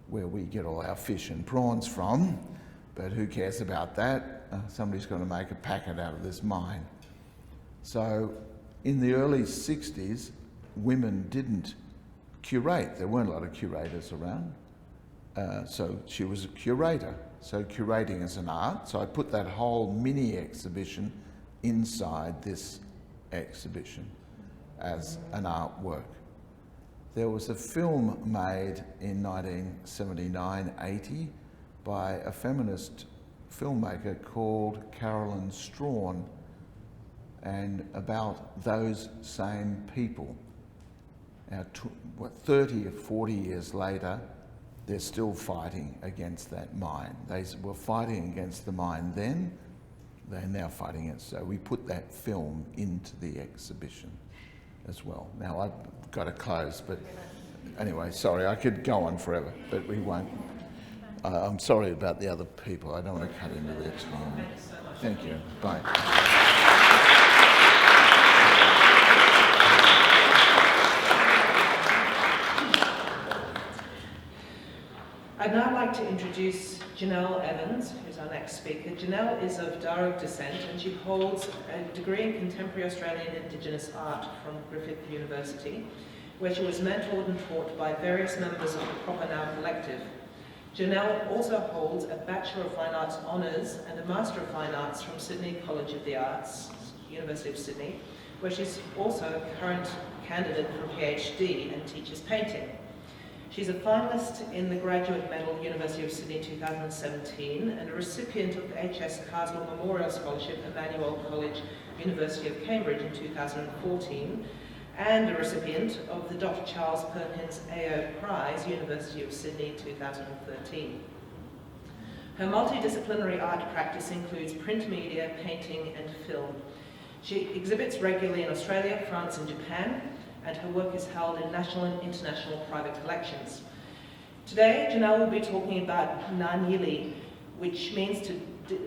where we get all our fish and prawns from. But who cares about that? Somebody's going to make a packet out of this mine. So in the early 60s, women didn't curate. There weren't a lot of curators around. So she was a curator. So curating is an art. So I put that whole mini exhibition inside this exhibition as an artwork. There was a film made in 1979-80 by a feminist filmmaker called Carolyn Strawn, and about those same people. Now, 30 or 40 years later, they're still fighting against that mine. They were fighting against the mine then, they're now fighting it. So we put that film into the exhibition as well. Now I've got to close, but anyway, sorry, I could go on forever, but we won't. I'm sorry about the other people. I don't want to cut into their time. Thank you. Bye. I'd now like to introduce Janelle Evans, who's our next speaker. Janelle is of Dharug descent, and she holds a degree in Contemporary Australian Indigenous Art from Griffith University, where she was mentored and taught by various members of the Proper Now Collective. Janelle also holds a Bachelor of Fine Arts Honours and a Master of Fine Arts from Sydney College of the Arts, University of Sydney, where she's also a current candidate for a PhD and teaches painting. She's a finalist in the Graduate Medal, University of Sydney 2017, and a recipient of the H.S. Carswell Memorial Scholarship, Emmanuel College, University of Cambridge in 2014, and a recipient of the Dr. Charles Perkins AO Prize, University of Sydney 2013. Her multidisciplinary art practice includes print media, painting, and film. She exhibits regularly in Australia, France, and Japan, and her work is held in national and international private collections. Today, Janelle will be talking about NAANYILI, which means to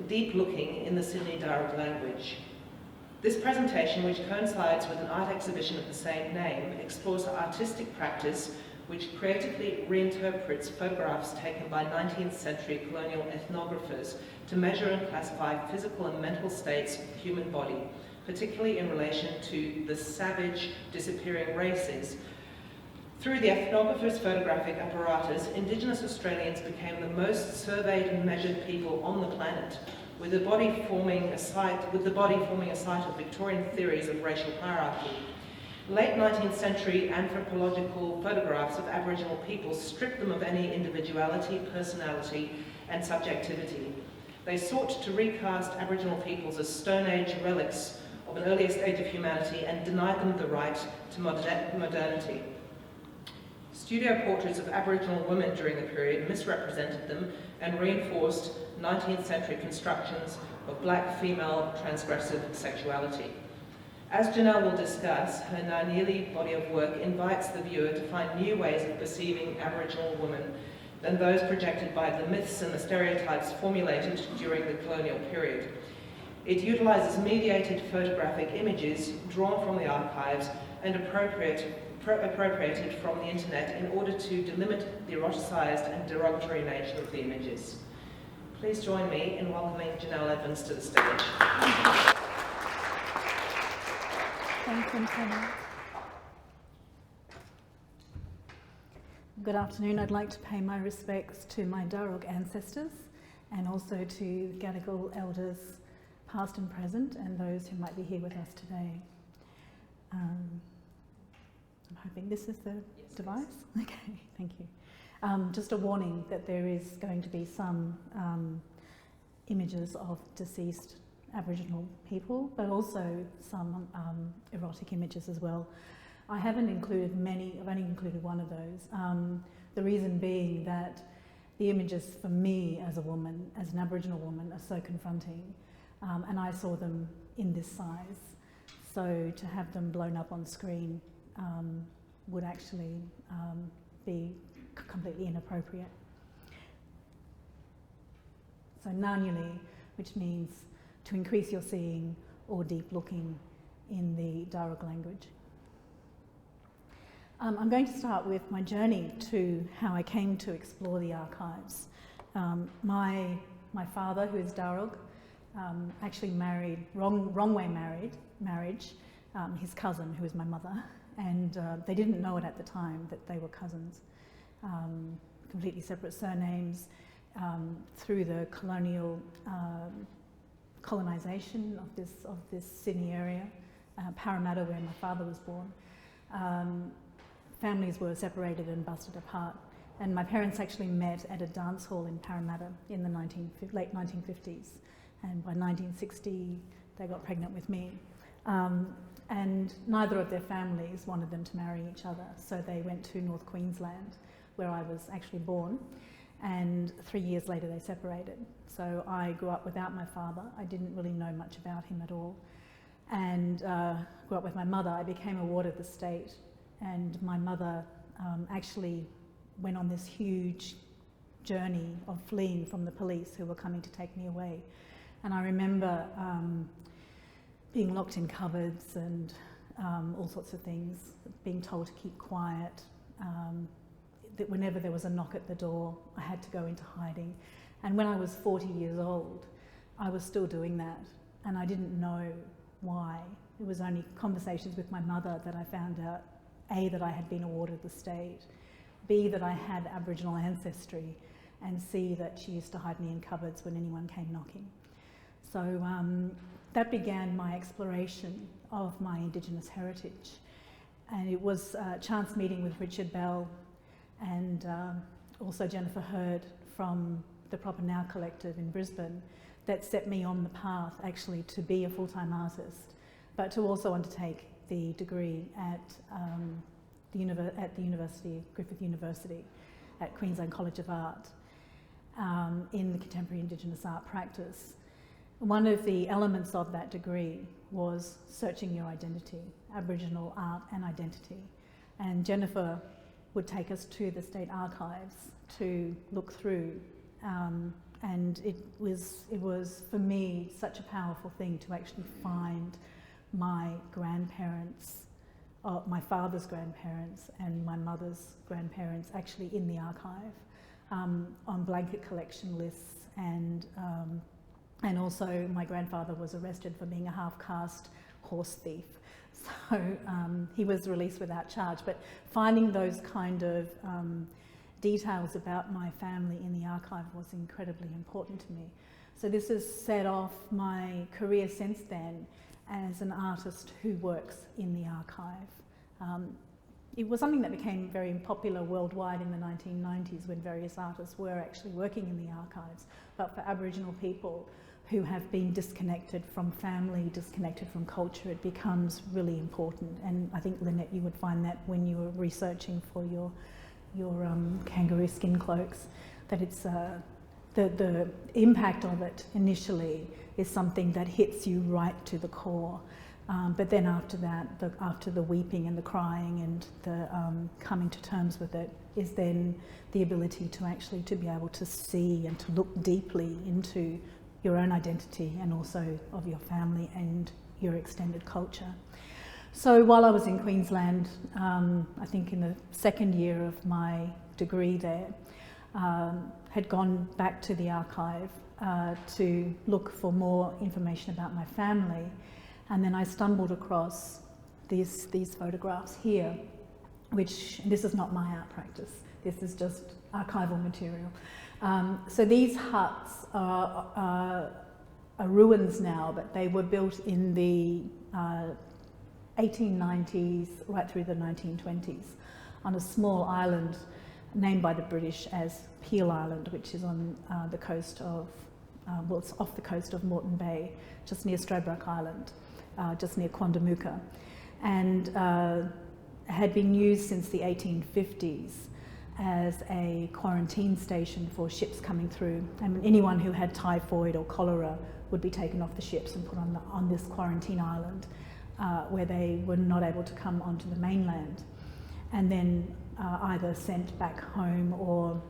deep looking in the Sydney Dharug language. This presentation, which coincides with an art exhibition of the same name, explores artistic practice which creatively reinterprets photographs taken by 19th-century colonial ethnographers to measure and classify physical and mental states of the human body, particularly in relation to the savage, disappearing races. Through the ethnographer's photographic apparatus, Indigenous Australians became the most surveyed and measured people on the planet, with the body forming a site of Victorian theories of racial hierarchy. Late 19th century anthropological photographs of Aboriginal people stripped them of any individuality, personality, and subjectivity. They sought to recast Aboriginal peoples as Stone Age relics of an earlier stage of humanity and denied them the right to modernity. Studio portraits of Aboriginal women during the period misrepresented them and reinforced 19th century constructions of black female transgressive sexuality. As Janelle will discuss, her NAANYILI body of work invites the viewer to find new ways of perceiving Aboriginal women than those projected by the myths and the stereotypes formulated during the colonial period. It utilises mediated photographic images drawn from the archives and appropriated from the internet in order to delimit the eroticised and derogatory nature of the images. Please join me in welcoming Janelle Evans to the stage. Thanks, Antonia. Good afternoon. I'd like to pay my respects to my Dharug ancestors and also to Gadigal elders past and present and those who might be here with us today. I'm hoping this is the device. Okay, thank you. Just a warning that there is going to be some images of deceased Aboriginal people, but also some erotic images as well. I haven't included many, I've only included one of those. The reason being that the images for me as a woman, as an Aboriginal woman, are so confronting, and I saw them in this size. So to have them blown up on screen would actually be completely inappropriate. So NAANYILI, which means to increase your seeing or deep looking in the Dharug language. I'm going to start with my journey to how I came to explore the archives. My father, who is Dharug, actually married, wrong way marriage, his cousin, who is my mother, and they didn't know it at the time that they were cousins. Completely separate surnames. Through the colonial colonisation of this Sydney area, Parramatta, where my father was born, families were separated and busted apart. And my parents actually met at a dance hall in Parramatta in the late 1950s. And by 1960, they got pregnant with me. And neither of their families wanted them to marry each other. So they went to North Queensland, where I was actually born. And 3 years later, they separated. So I grew up without my father. I didn't really know much about him at all. And grew up with my mother. I became a ward of the state. And my mother actually went on this huge journey of fleeing from the police who were coming to take me away. And I remember being locked in cupboards and all sorts of things, being told to keep quiet, that whenever there was a knock at the door, I had to go into hiding. And when I was 40 years old, I was still doing that, and I didn't know why. It was only conversations with my mother that I found out, A, that I had been awarded the state, B, that I had Aboriginal ancestry, and C, that she used to hide me in cupboards when anyone came knocking. So that began my exploration of my Indigenous heritage. And it was a chance meeting with Richard Bell and also Jennifer Hurd from the Proper Now Collective in Brisbane that set me on the path actually to be a full-time artist, but to also undertake the degree at the Griffith University at Queensland College of Art in the contemporary Indigenous art practice. One of the elements of that degree was searching your identity, Aboriginal art and identity. And Jennifer would take us to the state archives to look through, and it was for me such a powerful thing to actually find my grandparents, my father's grandparents and my mother's grandparents actually in the archive, on blanket collection lists, and also my grandfather was arrested for being a half-caste horse thief. So he was released without charge, but finding those kind of details about my family in the archive was incredibly important to me. So this has set off my career since then as an artist who works in the archive. It was something that became very popular worldwide in the 1990s when various artists were actually working in the archives, but for Aboriginal people who have been disconnected from family, disconnected from culture, it becomes really important. And I think, Lynette, you would find that when you were researching for your kangaroo skin cloaks, that it's the impact of it initially is something that hits you right to the core. But then after that, after the weeping and the crying and the coming to terms with it, is then the ability to actually to be able to see and to look deeply into your own identity and also of your family and your extended culture. So while I was in Queensland, I think in the second year of my degree there, had gone back to the archive to look for more information about my family, and then I stumbled across these photographs here, which, this is not my art practice, this is just archival material. So these huts are ruins now, but they were built in the 1890s right through the 1920s on a small island named by the British as Peel Island, which is on the coast of, well, it's off the coast of Moreton Bay, just near Stradbroke Island, just near Quandamooka, and had been used since the 1850s as a quarantine station for ships coming through. And anyone who had typhoid or cholera would be taken off the ships and put on this quarantine island, where they were not able to come onto the mainland, and then either sent back home or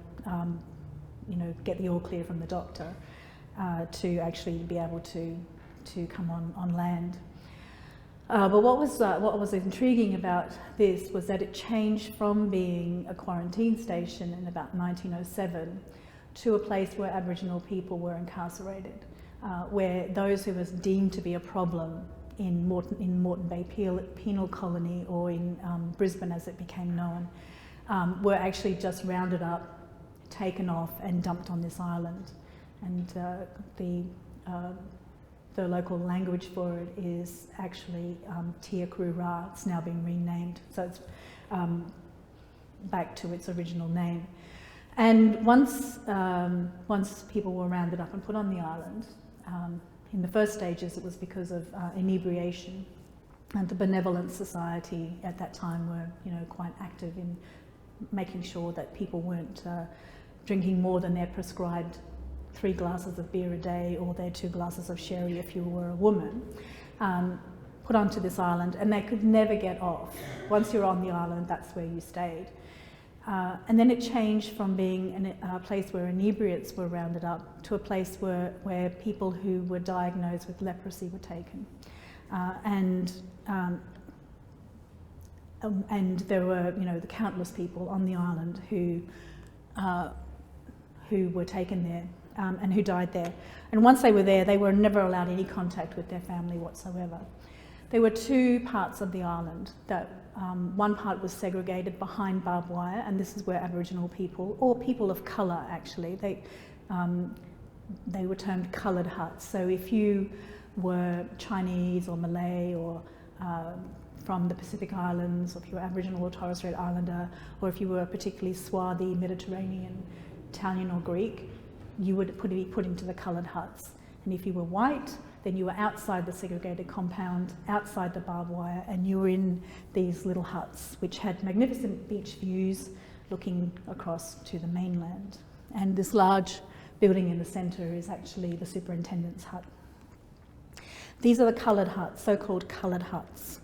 get the all clear from the doctor to actually be able to come on land. But what was intriguing about this was that it changed from being a quarantine station in about 1907 to a place where Aboriginal people were incarcerated, where those who was deemed to be a problem in Moreton Bay Penal Colony, or in Brisbane as it became known, were actually just rounded up, taken off and dumped on this island. And the local language for it is actually Tia Krura. It's now been renamed, so it's back to its original name. And once people were rounded up and put on the island, in the first stages it was because of inebriation, and the Benevolent Society at that time were quite active in making sure that people weren't drinking more than their prescribed 3 glasses of beer a day, or their 2 glasses of sherry if you were a woman, put onto this island, and they could never get off. Once you're on the island, that's where you stayed. And then it changed from being a place where inebriates were rounded up to a place where people who were diagnosed with leprosy were taken. And there were, the countless people on the island who were taken there and who died there. And once they were there, they were never allowed any contact with their family whatsoever. There were 2 parts of the island that one part was segregated behind barbed wire, and this is where Aboriginal people, or people of colour actually, they were termed coloured huts. So if you were Chinese or Malay or from the Pacific Islands, or if you were Aboriginal or Torres Strait Islander, or if you were particularly Swarthy, Mediterranean, Italian or Greek, you would be put into the coloured huts. And if you were white, then you were outside the segregated compound, outside the barbed wire, and you were in these little huts, which had magnificent beach views looking across to the mainland. And this large building in the centre is actually the superintendent's hut. These are the coloured huts, so-called coloured huts.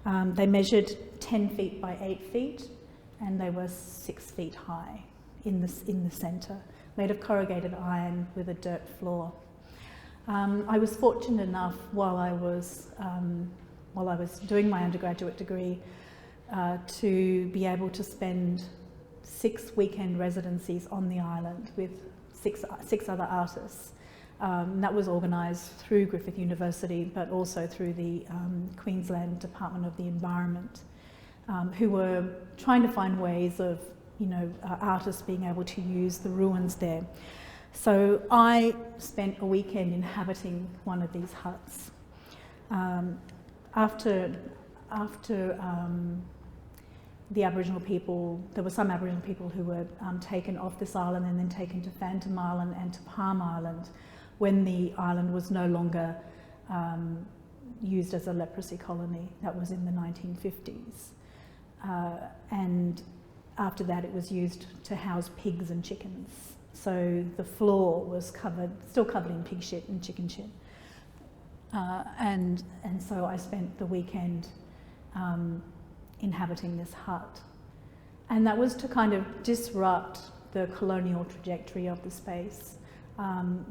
They measured 10 feet by 8 feet, and they were 6 feet high in the centre, made of corrugated iron with a dirt floor. I was fortunate enough while I was doing my undergraduate degree to be able to spend 6 weekend residencies on the island with six other artists. That was organised through Griffith University, but also through the Queensland Department of the Environment, who were trying to find ways of artists being able to use the ruins there. So I spent a weekend inhabiting one of these huts. After the Aboriginal people, there were some Aboriginal people who were taken off this island and then taken to Phantom Island and to Palm Island when the island was no longer used as a leprosy colony. That was in the 1950s. And after that it was used to house pigs and chickens. So the floor was still covered in pig shit and chicken shit. And so I spent the weekend inhabiting this hut. And that was to kind of disrupt the colonial trajectory of the space.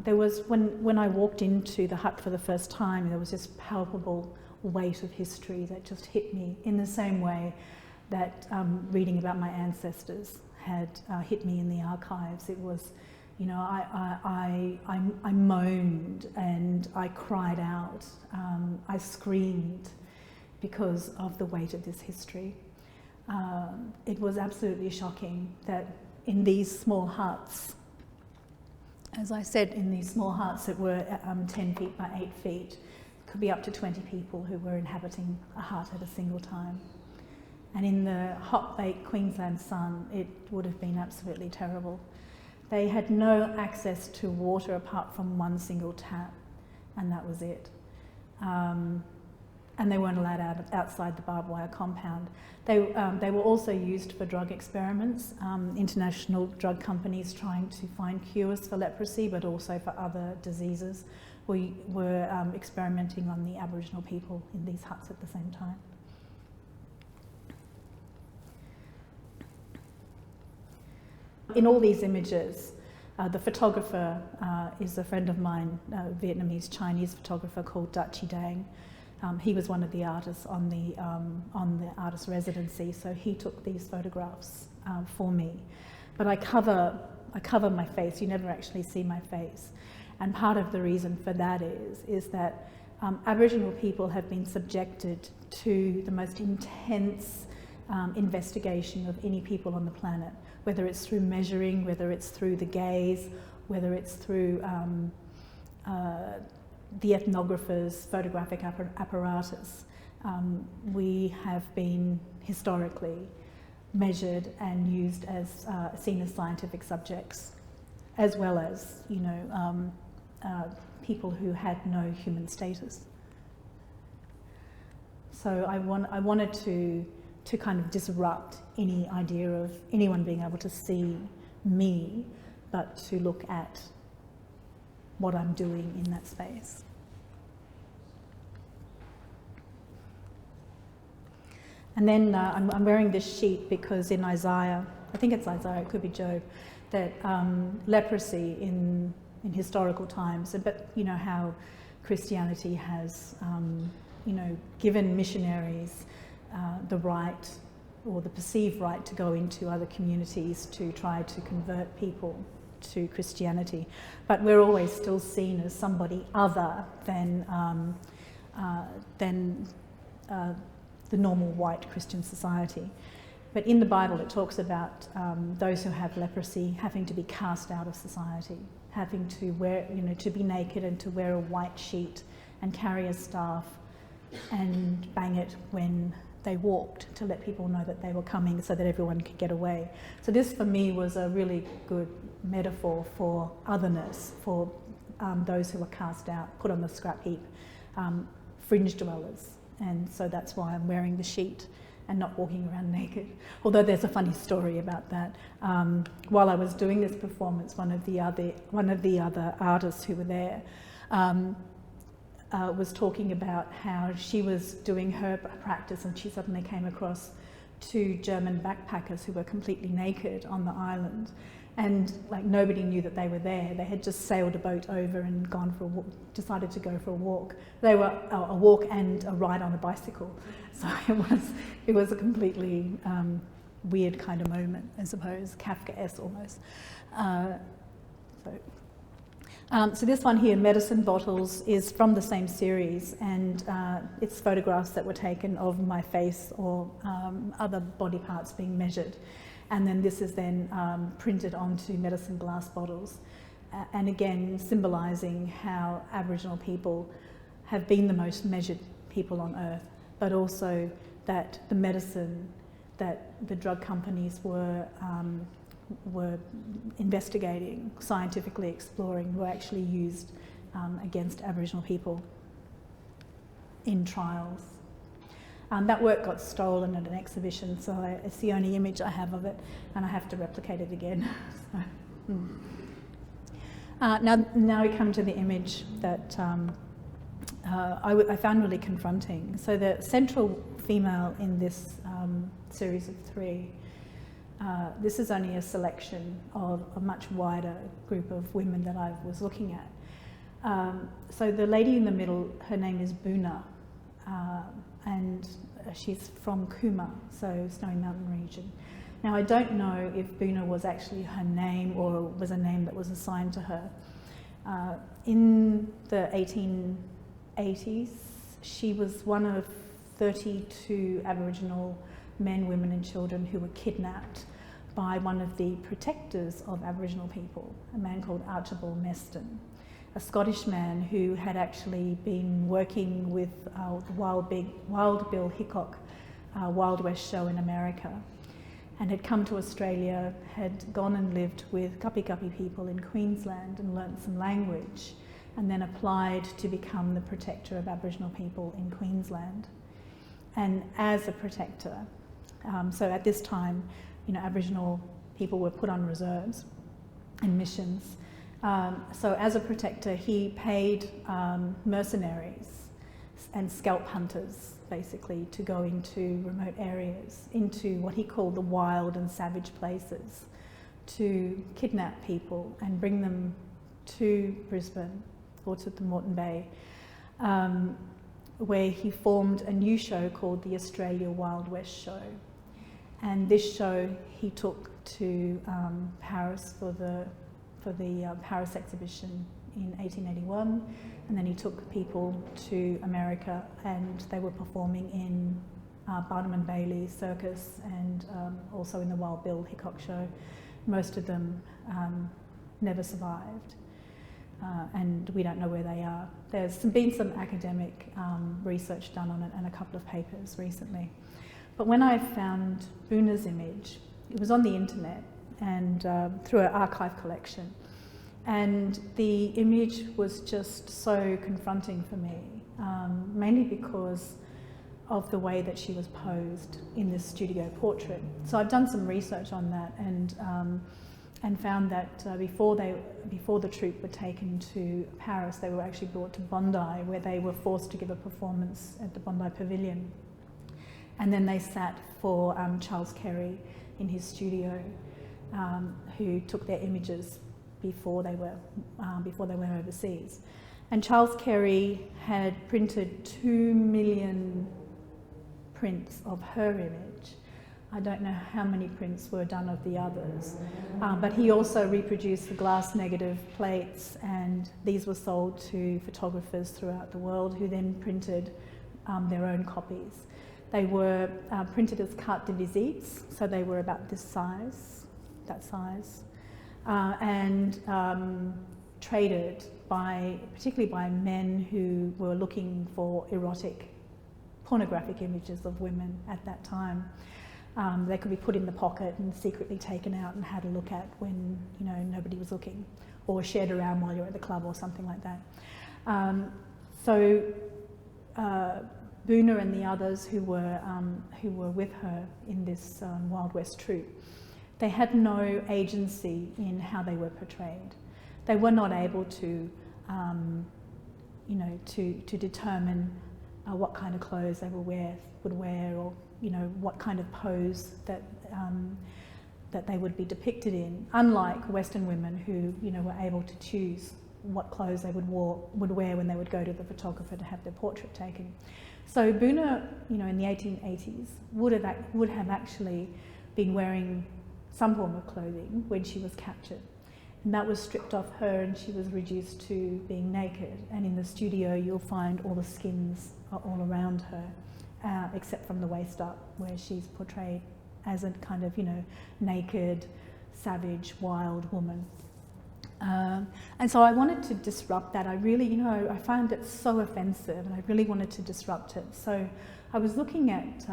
There was, when I walked into the hut for the first time, there was this palpable weight of history that just hit me in the same way that reading about my ancestors had hit me in the archives. It was, you know, I moaned and I cried out, I screamed because of the weight of this history. It was absolutely shocking that in these small huts, as I said, in these small huts that were 10 feet by 8 feet, could be up to 20 people who were inhabiting a hut at a single time. And in the hot baked Queensland sun, it would have been absolutely terrible. They had no access to water apart from one single tap, and that was it. And they weren't allowed outside the barbed wire compound. They were also used for drug experiments, international drug companies trying to find cures for leprosy, but also for other diseases. We were experimenting on the Aboriginal people in these huts at the same time. In all these images, the photographer is a friend of mine, a Vietnamese Chinese photographer called Dutchy Dang. He was one of the artists on the artist residency, so he took these photographs for me. But I cover my face. You never actually see my face, and part of the reason for that is that Aboriginal people have been subjected to the most intense investigation of any people on the planet, whether it's through measuring, whether it's through the gaze, whether it's through the ethnographers' photographic apparatus. We have been historically measured and used as seen as scientific subjects, as well as, you know, people who had no human status. So I wanted to kind of disrupt any idea of anyone being able to see me, but to look at what I'm doing in that space. And then I'm wearing this sheet because in Isaiah, I think it's Isaiah, it could be Job, that leprosy in historical times, but you know how Christianity has, you know, given missionaries the right or the perceived right to go into other communities to try to convert people to Christianity, but we're always still seen as somebody other than the normal white Christian society. But in the Bible it talks about those who have leprosy having to be cast out of society, having to wear, you know, to be naked and to wear a white sheet and carry a staff and bang it when they walked to let people know that they were coming so that everyone could get away. So this for me was a really good metaphor for otherness, for those who were cast out, put on the scrap heap, fringe dwellers. And so that's why I'm wearing the sheet and not walking around naked. Although there's a funny story about that. While I was doing this performance, one of the other artists who were there was talking about how she was doing her practice and she suddenly came across 2 German backpackers who were completely naked on the island, and like nobody knew that they were there. They had just sailed a boat over and gone for a walk, decided to go for a walk. They were a walk and a ride on a bicycle. So it was a completely weird kind of moment, I suppose, Kafkaesque almost. So this one here, Medicine Bottles, is from the same series, and it's photographs that were taken of my face or other body parts being measured. And then this is then printed onto medicine glass bottles. And again, symbolising how Aboriginal people have been the most measured people on earth, but also that the medicine that the drug companies were investigating, scientifically exploring, were actually used against Aboriginal people in trials. That work got stolen at an exhibition, so it's the only image I have of it, and I have to replicate it again. Now we come to the image that I found really confronting. So the central female in this series of 3, this is only a selection of a much wider group of women that I was looking at. So the lady in the middle, her name is Boona. and she's from Cooma, so Snowy Mountain region. Now, I don't know if Boona was actually her name or was a name that was assigned to her. In the 1880s, she was one of 32 Aboriginal men, women and children who were kidnapped by one of the protectors of Aboriginal people, a man called Archibald Meston, a Scottish man who had actually been working with the Wild Bill Hickok Wild West show in America, and had come to Australia, had gone and lived with Kapi people in Queensland and learnt some language, and then applied to become the protector of Aboriginal people in Queensland. And as a protector, so at this time, Aboriginal people were put on reserves and missions. So as a protector, he paid mercenaries and scalp hunters, basically, to go into remote areas, into what he called the wild and savage places, to kidnap people and bring them to Brisbane or to the Moreton Bay, where he formed a new show called the Australia Wild West Show. And this show he took to Paris for the Paris exhibition in 1881, and then he took people to America, and they were performing in Barnum and Bailey Circus and also in the Wild Bill Hickok show. Most of them never survived, and we don't know where they are. There's been some academic research done on it and a couple of papers recently. But when I found Boona's image, it was on the internet and through an archive collection. And the image was just so confronting for me, mainly because of the way that she was posed in this studio portrait. So I've done some research on that and found that before the troupe were taken to Paris, they were actually brought to Bondi, where they were forced to give a performance at the Bondi Pavilion. And then they sat for Charles Kerry in his studio, who took their images before they went overseas. And Charles Kerry had printed 2 million prints of her image. I don't know how many prints were done of the others, but he also reproduced the glass negative plates, and these were sold to photographers throughout the world, who then printed their own copies. They were printed as carte de visites, so they were about this size, that size, and traded particularly by men who were looking for erotic, pornographic images of women at that time. They could be put in the pocket and secretly taken out and had a look at when nobody was looking, or shared around while you're at the club or something like that. So Boona and the others who were with her in this Wild West troupe, they had no agency in how they were portrayed. They were not able to, to determine what kind of clothes they would wear, or what kind of pose that they would be depicted in. Unlike Western women who were able to choose what clothes they would wear when they would go to the photographer to have their portrait taken. So Boona, in the 1880s, would have actually been wearing some form of clothing when she was captured. And that was stripped off her, and she was reduced to being naked. And in the studio, you'll find all the skins are all around her, except from the waist up, where she's portrayed as a kind of, naked, savage, wild woman. And so I wanted to disrupt that. I really, I found it so offensive, and I really wanted to disrupt it. So I was looking at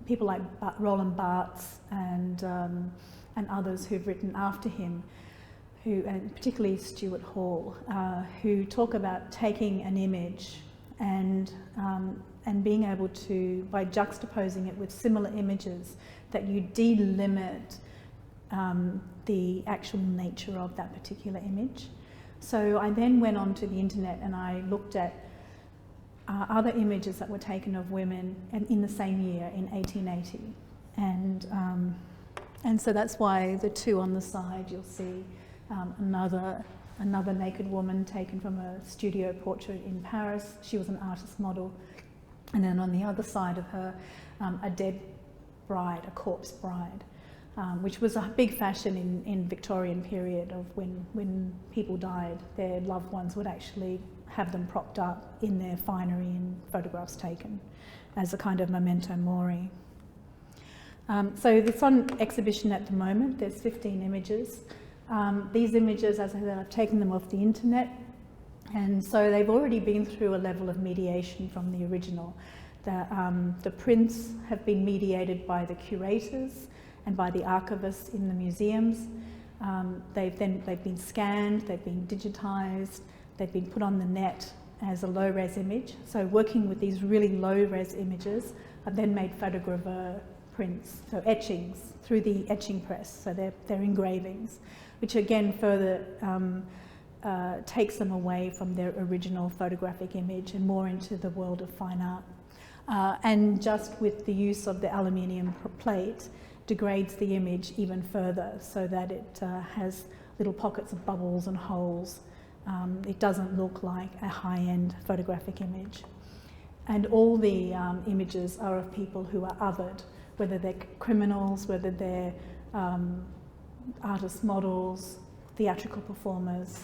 people like Roland Barthes and others who've written after him, and particularly Stuart Hall, who talk about taking an image and being able to, by juxtaposing it with similar images, that you delimit the actual nature of that particular image. So I then went onto the internet and I looked at other images that were taken of women in the same year, in 1880. And so that's why the two on the side, you'll see another another naked woman taken from a studio portrait in Paris. She was an artist model. And then on the other side of her, a dead bride, a corpse bride, which was a big fashion in Victorian period of when people died, their loved ones would actually have them propped up in their finery and photographs taken as a kind of memento mori. So it's on exhibition at the moment. There's 15 images. These images, as I said, I've taken them off the internet, and so they've already been through a level of mediation from the original. The prints have been mediated by the curators and by the archivists in the museums. They've been scanned, they've been digitised, they've been put on the net as a low-res image. So working with these really low-res images, I've then made photogravure prints, so etchings through the etching press, so they're engravings, which again further takes them away from their original photographic image and more into the world of fine art. And just with the use of the aluminium plate, degrades the image even further so that it has little pockets of bubbles and holes. It doesn't look like a high-end photographic image. And all the images are of people who are othered, whether they're criminals, whether they're artist models, theatrical performers.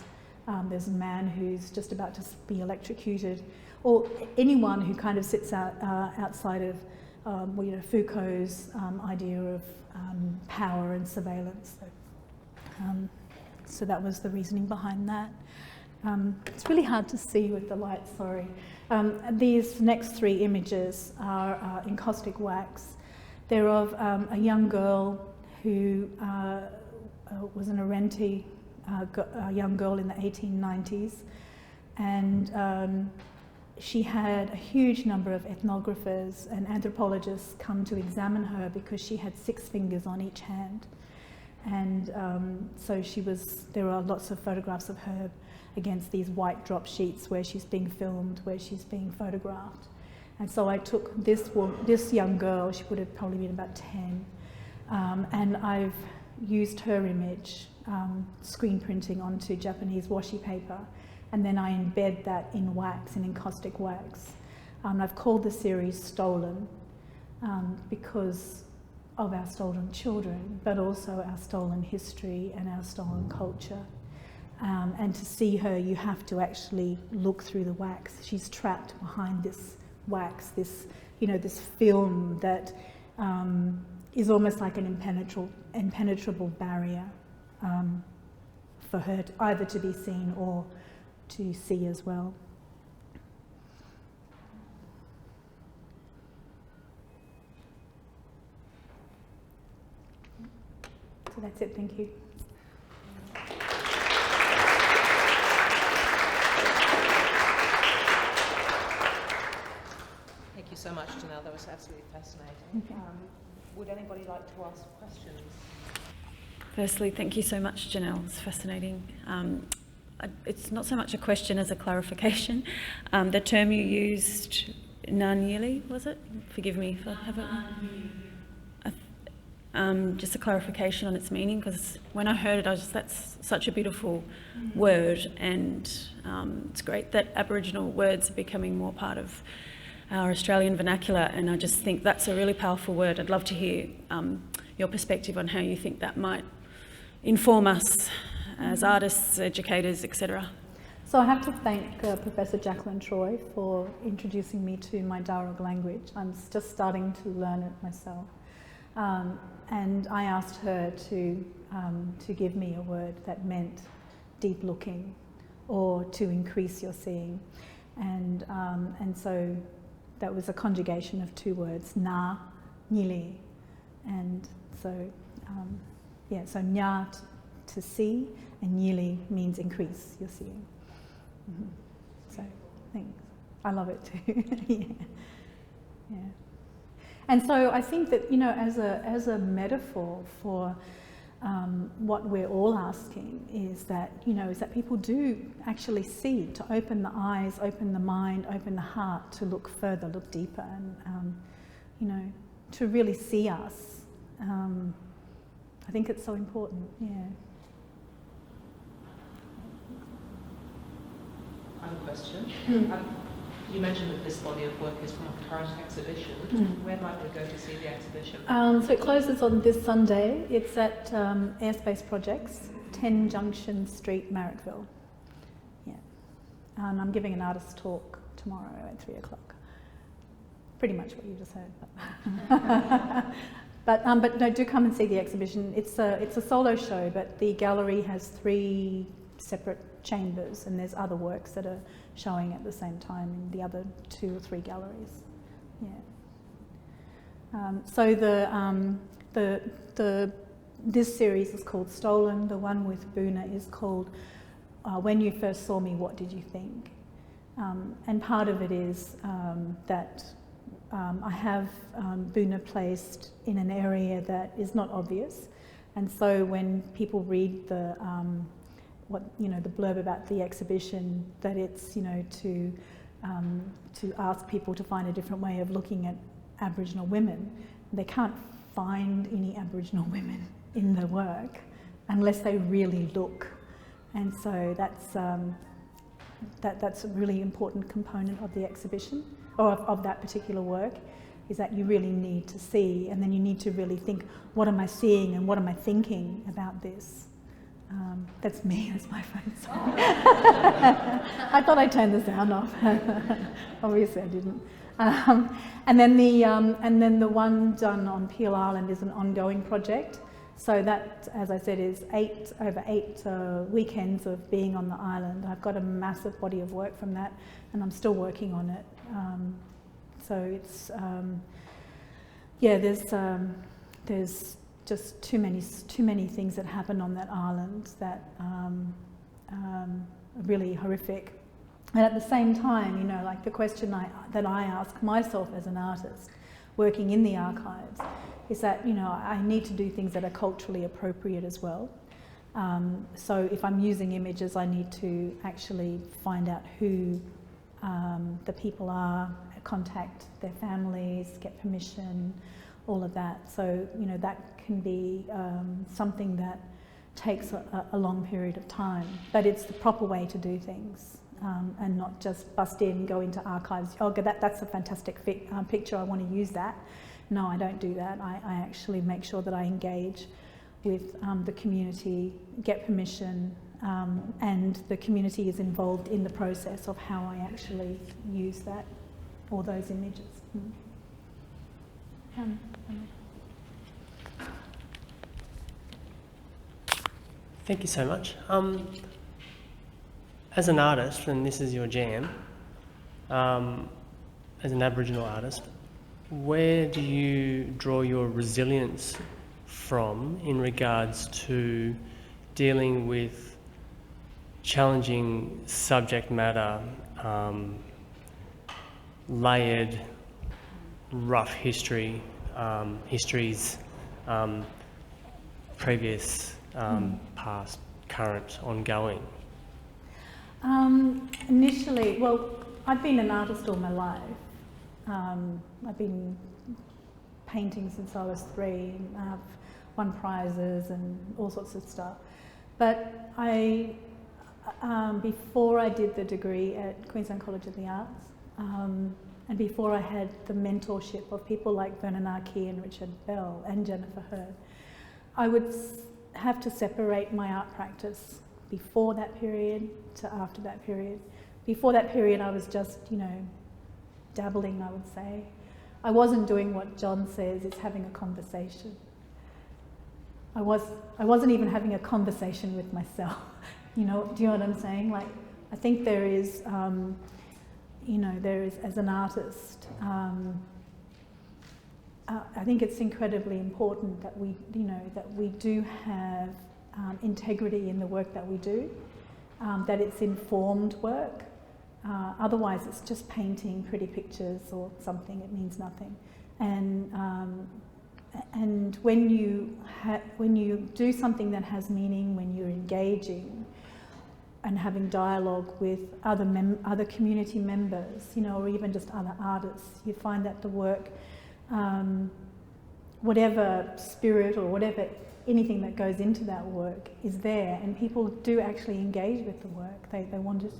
There's a man who's just about to be electrocuted, or anyone who kind of sits outside of Foucault's idea of power and surveillance. So that was the reasoning behind that. It's really hard to see with the light, sorry. These next three images are in Caustic Wax. They're of a young girl who was an Arenti, a young girl in the 1890s, and she had a huge number of ethnographers and anthropologists come to examine her because she had 6 fingers on each hand. And so there are lots of photographs of her against these white drop sheets where she's being filmed, where she's being photographed. And so I took this young girl, she would have probably been about 10, and I've used her image, screen printing onto Japanese washi paper, and then I embed that in wax and in Caustic Wax. I've called the series Stolen because of our stolen children, but also our stolen history and our stolen culture. And to see her, you have to actually look through the wax. She's trapped behind this wax, this film that is almost like an impenetrable barrier for her either to be seen or to see as well. So that's it, thank you. Thank you so much, Janelle. That was absolutely fascinating. Would anybody like to ask questions? Firstly, thank you so much, Janelle. It's fascinating. It's not so much a question as a clarification. The term you used, NAANYILI, was it? Forgive me if I haven't. Just a clarification on its meaning, because when I heard it, that's such a beautiful word, and it's great that Aboriginal words are becoming more part of our Australian vernacular, and I just think that's a really powerful word. I'd love to hear your perspective on how you think that might inform us as artists, educators, etc. So I have to thank Professor Jacqueline Troy for introducing me to my Dharug language. I'm just starting to learn it myself. And I asked her to give me a word that meant deep looking or to increase your seeing. And so that was a conjugation of 2 words, na, nyili. And so, so nya to see, and nyili means increase your seeing. So, thanks. I love it too. Yeah. And so I think that, as a metaphor for what we're all asking is that people do actually see, to open the eyes, open the mind, open the heart, to look further, look deeper, and to really see us. I think it's so important. Yeah. I have a question. You mentioned that this body of work is from a current exhibition. Where might we go to see the exhibition? So it closes on this Sunday. It's at Airspace Projects, 10 Junction Street, Marrickville. Yeah. And I'm giving an artist talk tomorrow at 3 o'clock. Pretty much what you just heard. But no, do come and see the exhibition. It's a solo show, but the gallery has 3 separate chambers, and there's other works that are showing at the same time in the other 2 or 3 galleries. Yeah. So this series is called Stolen. The one with Boona is called When You First Saw Me, What Did You Think? And part of it is that I have Boona placed in an area that is not obvious, and so when people read the the blurb about the exhibition, that it's to ask people to find a different way of looking at Aboriginal women. They can't find any Aboriginal women in the work unless they really look, and so that's a really important component of the exhibition, or of that particular work, is that you really need to see, and then you need to really think, what am I seeing and what am I thinking about this? That's me, that's my phone. I thought I turned the sound off. Obviously I didn't. And then the one done on Peel Island is an ongoing project. So that, as I said, is over eight weekends of being on the island. I've got a massive body of work from that, and I'm still working on it. So it's there's just too many things that happen on that island that are really horrific. And at the same time, like the question that I ask myself as an artist working in the archives is that, I need to do things that are culturally appropriate as well. So if I'm using images, I need to actually find out who the people are, contact their families, get permission, all of that. So, that can be something that takes a long period of time, but it's the proper way to do things, and not just bust in, go into archives. Oh, that's a fantastic picture, I want to use that. No, I don't do that. I actually make sure that I engage with the community, get permission, and the community is involved in the process of how I actually use that, or those images. Thank you so much. As an artist, and this is your jam, as an Aboriginal artist, where do you draw your resilience from in regards to dealing with challenging subject matter, layered, rough histories, previous, past, current, ongoing? Initially, well, I've been an artist all my life. I've been painting since I was 3, and I've won prizes and all sorts of stuff. But before I did the degree at Queensland College of the Arts, and before I had the mentorship of people like Vernon Arkey and Richard Bell and Jennifer Hurd, I would have to separate my art practice before that period to after that period. Before that period, I was just, dabbling, I would say. I wasn't doing what John says, is having a conversation. I wasn't even having a conversation with myself. Do you know what I'm saying? Like, I think there is, as an artist, I think it's incredibly important that we do have integrity in the work that we do, that it's informed work. Otherwise, it's just painting pretty pictures or something. It means nothing. And when you do something that has meaning, when you're engaging and having dialogue with other community members, or even just other artists, you find that the work whatever spirit or whatever, anything that goes into that work is there, and people do actually engage with the work. They want to,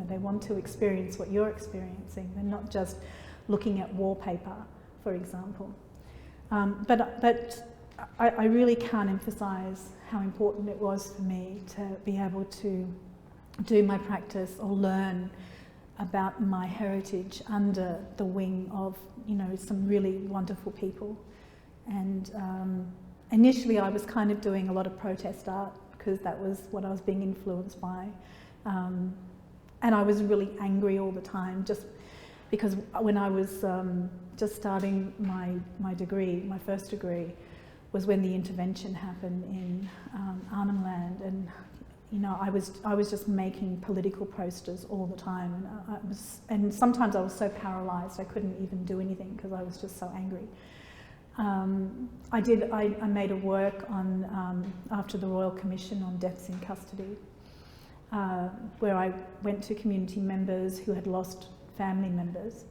they want to experience what you're experiencing. They're not just looking at wallpaper, for example. But I really can't emphasise how important it was for me to be able to do my practice or learn about my heritage under the wing of, some really wonderful people. And initially I was kind of doing a lot of protest art because that was what I was being influenced by. And I was really angry all the time, just because when I was just starting my degree, my first degree, was when the intervention happened in Arnhem Land, and I was just making political posters all the time, and sometimes I was so paralysed I couldn't even do anything because I was just so angry. I made a work on after the Royal Commission on deaths in custody, where I went to community members who had lost family members,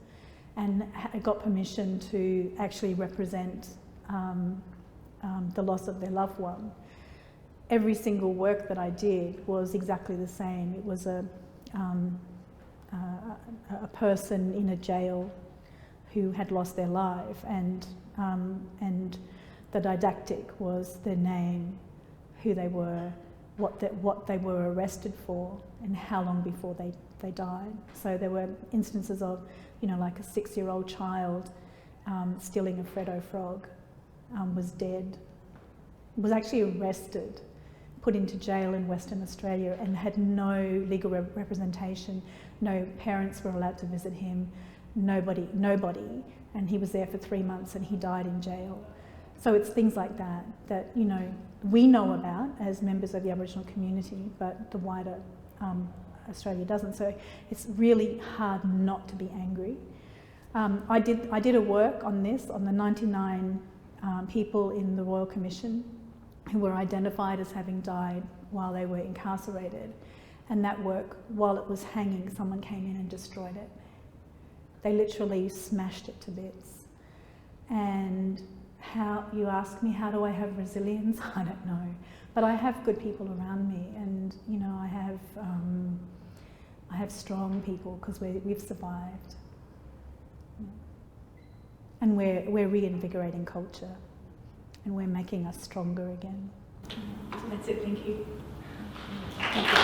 and I got permission to actually represent the loss of their loved one. Every single work that I did was exactly the same. It was a person in a jail who had lost their life, and the didactic was their name, who they were, what they were arrested for, and how long before they died. So there were instances of, like a 6-year-old child stealing a Freddo frog, was dead, was actually arrested, put into jail in Western Australia, and had no legal representation. No parents were allowed to visit him, nobody, and he was there for 3 months and he died in jail. So it's things like that we know about as members of the Aboriginal community, but the wider Australia doesn't. So it's really hard not to be angry. I did a work on this, on the 99 people in the Royal Commission who were identified as having died while they were incarcerated. And that work, while it was hanging, someone came in and destroyed it. They literally smashed it to bits. And you ask me, how do I have resilience? I don't know. But I have good people around me, and I have strong people because we've survived. And we're reinvigorating culture, and we're making us stronger again. So that's it, thank you. Thank you.